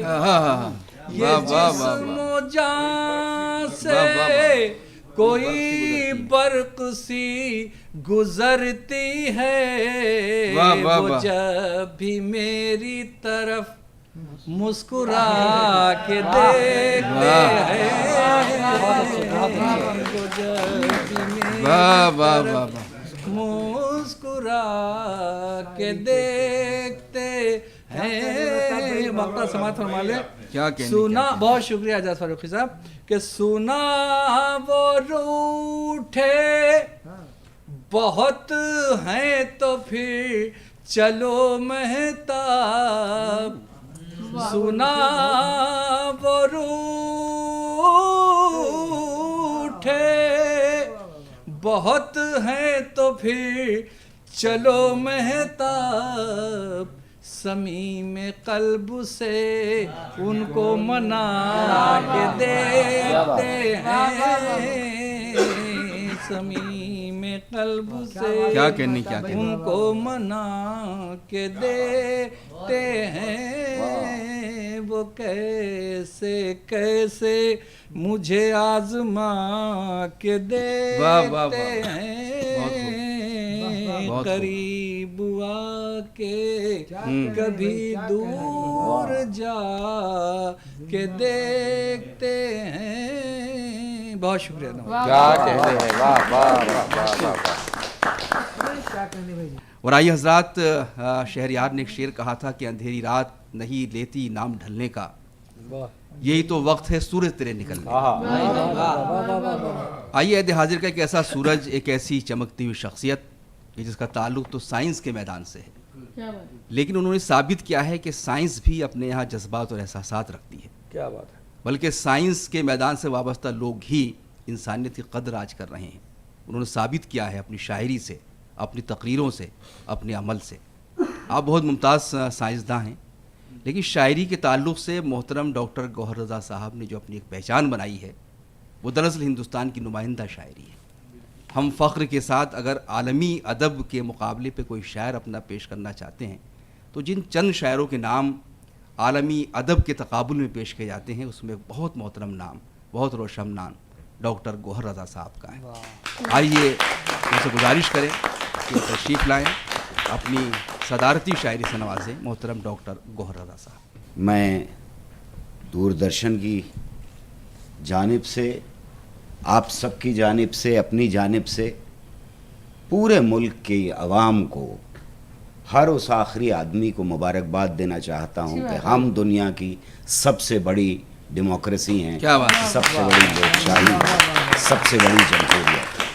[SPEAKER 1] हाँ, हाँ, हाँ,
[SPEAKER 2] ये
[SPEAKER 1] वाह वाह वाह वाह,
[SPEAKER 2] जिस्मो जान से
[SPEAKER 1] वाह, वाह, वाह।
[SPEAKER 2] कोई बर्क सी गुजरती है।
[SPEAKER 1] वाह, वाह,
[SPEAKER 2] वो
[SPEAKER 1] वाह।
[SPEAKER 2] जब भी मेरी तरफ मुस्कुरा के देखते
[SPEAKER 1] वाह वाह वाह वाह।
[SPEAKER 2] मुस्कुरा के देखते हैं। मक्ता समात फरमा ले।
[SPEAKER 1] क्या कहने
[SPEAKER 2] सुना, बहुत शुक्रिया आजाद फारूकी साहब, कि सुना वो रूठे बहुत हैं तो फिर चलो महताब, सुना वो रूठे बहुत हैं तो फिर चलो महताब, समी में कल्ब से उनको मना के देखते हैं, समी में कल्ब से
[SPEAKER 1] क्या कहने क्या कहने।
[SPEAKER 2] उनको मना के देखते हैं, वो कैसे कैसे मुझे आजमा के
[SPEAKER 1] वाह, वाह, वाह।
[SPEAKER 2] देखते हैं,
[SPEAKER 1] बहुत खूब।
[SPEAKER 2] करीब आके कभी दूर जा के देखते हैं। बहुत शुक्रिया।
[SPEAKER 4] क्या कहते हैं, वाह वाह वाह वाह वाह।
[SPEAKER 1] और आइए हजरात, शहरयार ने एक शेर कहा था कि अंधेरी रात नहीं लेती नाम ढलने का, यही तो वक्त है सूरज तेरे निकलने का। आइए ऐद हाजिर का एक ऐसा सूरज, एक ऐसी चमकती हुई शख्सियत कि जिसका ताल्लुक तो साइंस के मैदान से है,
[SPEAKER 7] क्या बात है।
[SPEAKER 1] लेकिन उन्होंने साबित किया है कि साइंस भी अपने यहाँ जज्बात और एहसासात रखती है।
[SPEAKER 2] क्या बात है।
[SPEAKER 1] बल्कि साइंस के मैदान से वाबस्ता लोग ही इंसानियत की कद्र आज कर रहे हैं। उन्होंने साबित किया है अपनी शायरी से, अपनी तकरीरों से, अपने अमल से। आप बहुत मुमताज़ साइंसदां हैं, लेकिन शायरी के ताल्लुक़ से मोहतरम डॉक्टर गौहर रज़ा साहब ने जो अपनी एक पहचान बनाई है, वो दरअसल हिंदुस्तान की नुमाइंदा शायरी है। हम फ़ख्र के साथ अगर आलमी अदब के मुकाबले पे कोई शायर अपना पेश करना चाहते हैं, तो जिन चंद शायरों के नाम आलमी अदब के तकाबुल में पेश किए जाते हैं, उसमें बहुत मोहतरम नाम, बहुत रोशन नाम डॉक्टर गौहर रज़ा साहब का है। आइए उनसे गुजारिश करें कि तशरीफ़ लाएँ, अपनी सदारती शायरी से नवाजें मोहतरम डॉक्टर गौहर रज़ा साहब।
[SPEAKER 8] मैं दूरदर्शन की जानिब से, आप सबकी जानिब से, अपनी जानिब से पूरे मुल्क के अवाम को, हर उस आखिरी आदमी को मुबारकबाद देना चाहता हूँ कि हम दुनिया की सबसे बड़ी डेमोक्रेसी हैं,
[SPEAKER 1] क्या बात है।
[SPEAKER 8] सबसे बड़ी लोकशाही है, सबसे बड़ी जमहूरियत है,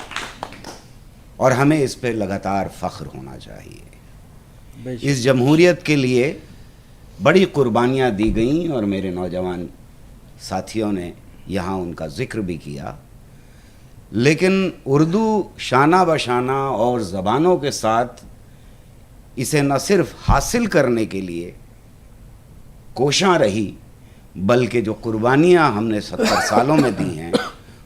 [SPEAKER 8] और हमें इस पर लगातार फ़ख्र होना चाहिए। इस जमहूरियत के लिए बड़ी कुर्बानियाँ दी गईं और मेरे नौजवान साथियों ने यहाँ उनका ज़िक्र भी किया, लेकिन उर्दू शाना बशाना और ज़बानों के साथ इसे न सिर्फ हासिल करने के लिए कोशां रही, बल्कि जो कुर्बानियाँ हमने 70 सालों में दी हैं,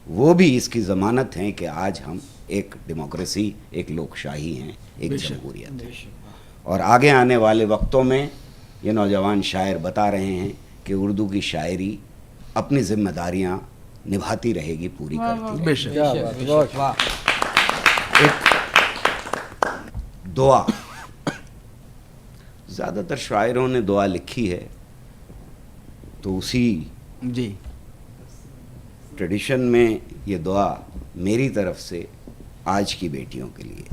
[SPEAKER 8] वो भी इसकी ज़मानत हैं कि आज हम एक डेमोक्रेसी, एक लोकशाही हैं, एक जमहूरियत है। और आगे आने वाले वक्तों में ये नौजवान शायर बता रहे हैं कि उर्दू की शायरी अपनी जिम्मेदारियां निभाती रहेगी, पूरी करती रहेगी। एक दुआ, ज़्यादातर शायरों ने दुआ लिखी है, तो उसी
[SPEAKER 1] जी
[SPEAKER 8] ट्रेडिशन में ये दुआ मेरी तरफ से आज की बेटियों के लिए,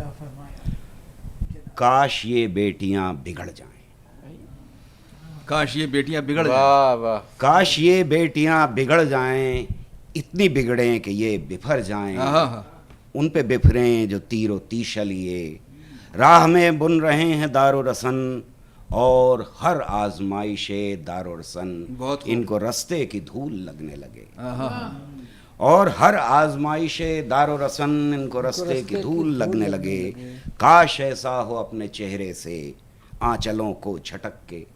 [SPEAKER 8] काश ये बेटियां बिगड़ जाएं,
[SPEAKER 1] काश ये बेटियां बिगड़ जाएं।
[SPEAKER 4] वाह वाह।
[SPEAKER 8] काश ये बेटियां बिगड़ जाएं, इतनी बिगड़ें कि ये बिफर जाएं,
[SPEAKER 1] आहा।
[SPEAKER 8] उन पे बिफरें जो तीरो तीशा लिए, राह में बुन रहे हैं दारो रसन, और हर आजमाइशे दारो रसन,
[SPEAKER 1] बहुत खूब।
[SPEAKER 8] इनको रस्ते की धूल लगने लगे।
[SPEAKER 1] आहा।
[SPEAKER 8] और हर आजमाइशे दारो रसन, इनको रस्ते की धूल लगने लगे। काश ऐसा हो अपने चेहरे से आंचलों को झटक के,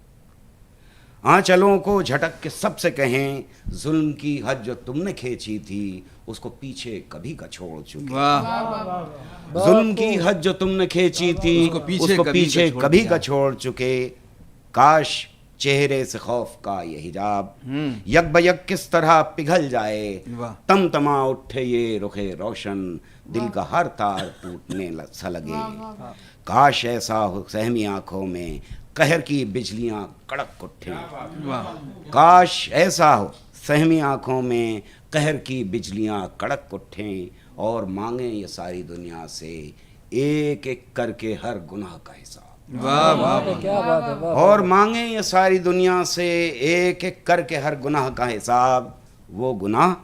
[SPEAKER 8] आंचलों को झटक के सबसे कहें, जुल्म की हद जो तुमने खींची थी उसको पीछे कभी का छोड़ चुके।
[SPEAKER 1] वाह।
[SPEAKER 8] जुल्म की हद जो तुमने खींची थी
[SPEAKER 1] उसको पीछे
[SPEAKER 8] उसको
[SPEAKER 1] कभी
[SPEAKER 8] पीछे
[SPEAKER 1] का छोड़
[SPEAKER 8] कभी
[SPEAKER 1] दिया।
[SPEAKER 8] का छोड़ चुके। काश चेहरे से खौफ का ये हिजाब यक बयक किस तरह पिघल जाए, तम तमा उठे ये रुखे रोशन, दिल का हर तार टूटने सा लगे। काश ऐसा हो सहमी आंखों में कहर की बिजलियां कड़क उठे, काश ऐसा हो सहमी आंखों में कहर की बिजलियां कड़क उठें, और मांगे ये सारी दुनिया से एक एक करके हर गुनाह का हिसाब।
[SPEAKER 2] वाह वाह, क्या बात है।
[SPEAKER 8] और मांगे ये सारी दुनिया से एक एक करके हर गुनाह का हिसाब, वो गुनाह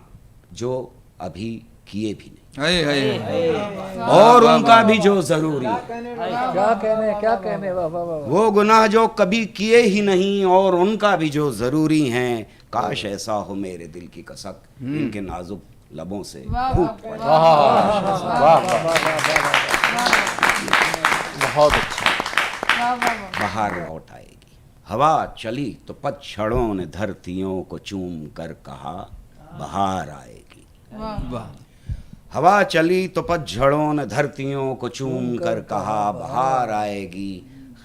[SPEAKER 8] जो अभी किए भी नहीं, और उनका भी जो जरूरी,
[SPEAKER 2] क्या कहने वाह वाह वाह।
[SPEAKER 8] वो गुनाह जो कभी किए ही नहीं और उनका भी जो जरूरी हैं। काश ऐसा हो मेरे दिल की कसक इनके नाजुक लबों से फूट पड़े।
[SPEAKER 6] बहुत अच्छा।
[SPEAKER 8] बाहर लौट आएगी, हवा चली तो पतझड़ों ने धरतियों को चूम कर कहा बाहर आएगी। हवा चली तो पतझड़ों ने धरतियों को चूम कर कहा बाहर आएगी।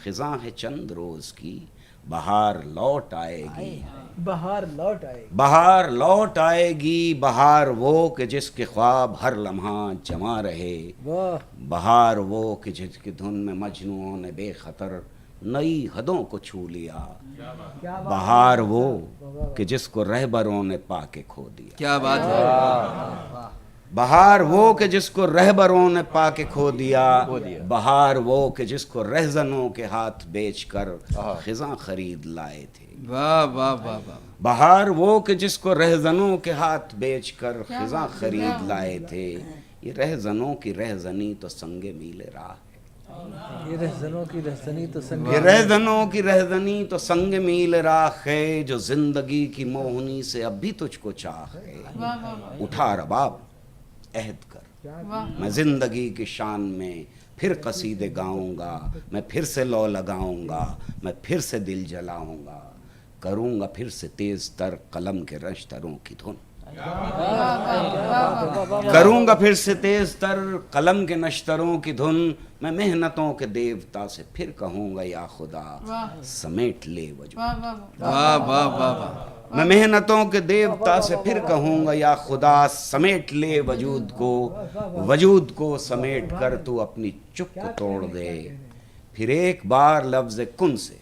[SPEAKER 8] खिज़ां है चंद रोज की बाहर लौट आएगी,
[SPEAKER 2] बाहर लौट आएगी,
[SPEAKER 8] बाहर लौट आएगी। बाहर वो कि जिसके ख्वाब हर लम्हा जमा रहे, बाहर वो कि जिसकी धुन में मजनूओं ने बेखतर नई हदों को छू लिया, बाहर वो कि जिसको रहबरों ने पाके खो दिया।
[SPEAKER 2] क्या बात है।
[SPEAKER 8] बहार वो कि जिसको रहबरों ने पाके खो दिया, बहार वो कि जिसको रहजनों के हाथ बेचकर खिज़ां खरीद लाए थे।
[SPEAKER 2] वाह वाह वाह वाह।
[SPEAKER 8] बहार वो कि जिसको रहजनों के हाथ बेचकर खिज़ां खरीद लाए थे। ये रहजनों की रहजनी तो संगे मीले राह है,
[SPEAKER 2] ये रहजनों की रहजनी तो संग,
[SPEAKER 8] ये रहजनों की रहजनी तो संग मील राख है, जो जिंदगी की मोहनी से अब भी तुझको चाह है। उठा रबाब अहद कर, मैं जिंदगी की शान में फिर कसीदे गाऊंगा, मैं फिर से लौ लगाऊंगा, मैं फिर से दिल जलाऊंगा, करूंगा फिर से तेज तर कलम के रश्तरों की धुन, करूंगा फिर से तेज तर कलम के नश्तरों की धुन। मैं मेहनतों के देवता से फिर कहूंगा या खुदा समेट ले वजूद।
[SPEAKER 2] वाह वाह वाह वाह।
[SPEAKER 8] मैं मेहनतों के देवता से फिर कहूंगा या खुदा समेट ले वजूद को, वजूद को समेट कर तू अपनी चुप को तोड़ दे, फिर एक बार लफ्ज कुन से,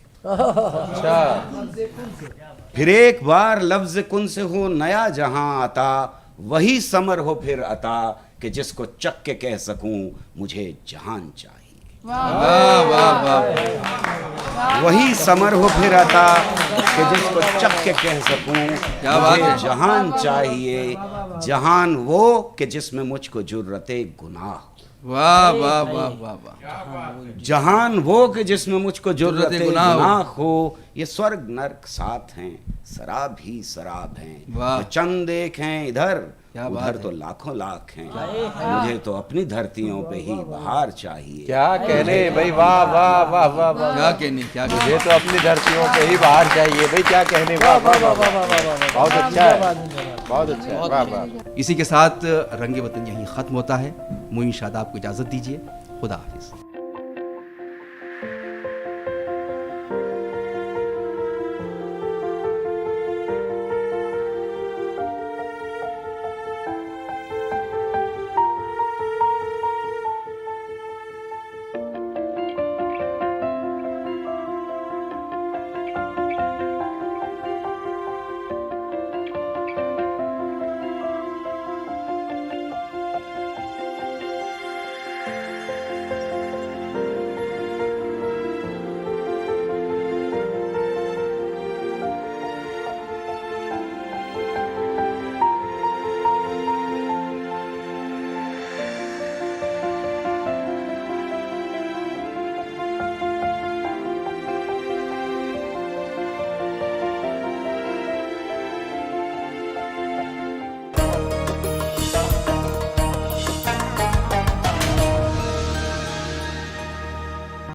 [SPEAKER 8] फिर एक बार लफ्ज कुन से हो नया जहां आता, वही समर हो फिर अता कि जिसको चक के कह सकूं मुझे जहान चाहिए।
[SPEAKER 2] वाह वाह वाह।
[SPEAKER 8] वही समर हो फिर अता कि जिसको चक के कह सकूं मुझे जहान चाहिए। जहान वो कि जिसमें मुझको जुर्रते गुनाह,
[SPEAKER 2] वाह वाह वाह वाह वाह।
[SPEAKER 8] जहान वो कि जिसमें मुझको जुर्रते गुनाह हो। ये स्वर्ग नर्क साथ हैं, शराब ही शराब हैं, चंद एक हैं इधर उधर तो लाखों लाख हैं, मुझे तो अपनी धरतियों पे ही बहार चाहिए।
[SPEAKER 6] क्या कहने भाई, वाह वाह वाह वाह वाह।
[SPEAKER 2] क्या कहने, क्या कहने,
[SPEAKER 6] मुझे तो अपनी धरतियों पे ही बहार चाहिए भाई, क्या कहने। वाह वाह वाह वाह वाह, बहुत अच्छा है, बहुत अच्छा है, वाह वाह।
[SPEAKER 1] इसी के साथ रंगे वतन यहीं ख़त्म होता है। मुइन शादाब को इजाज़त दीजिए। खुदा हाफिज़।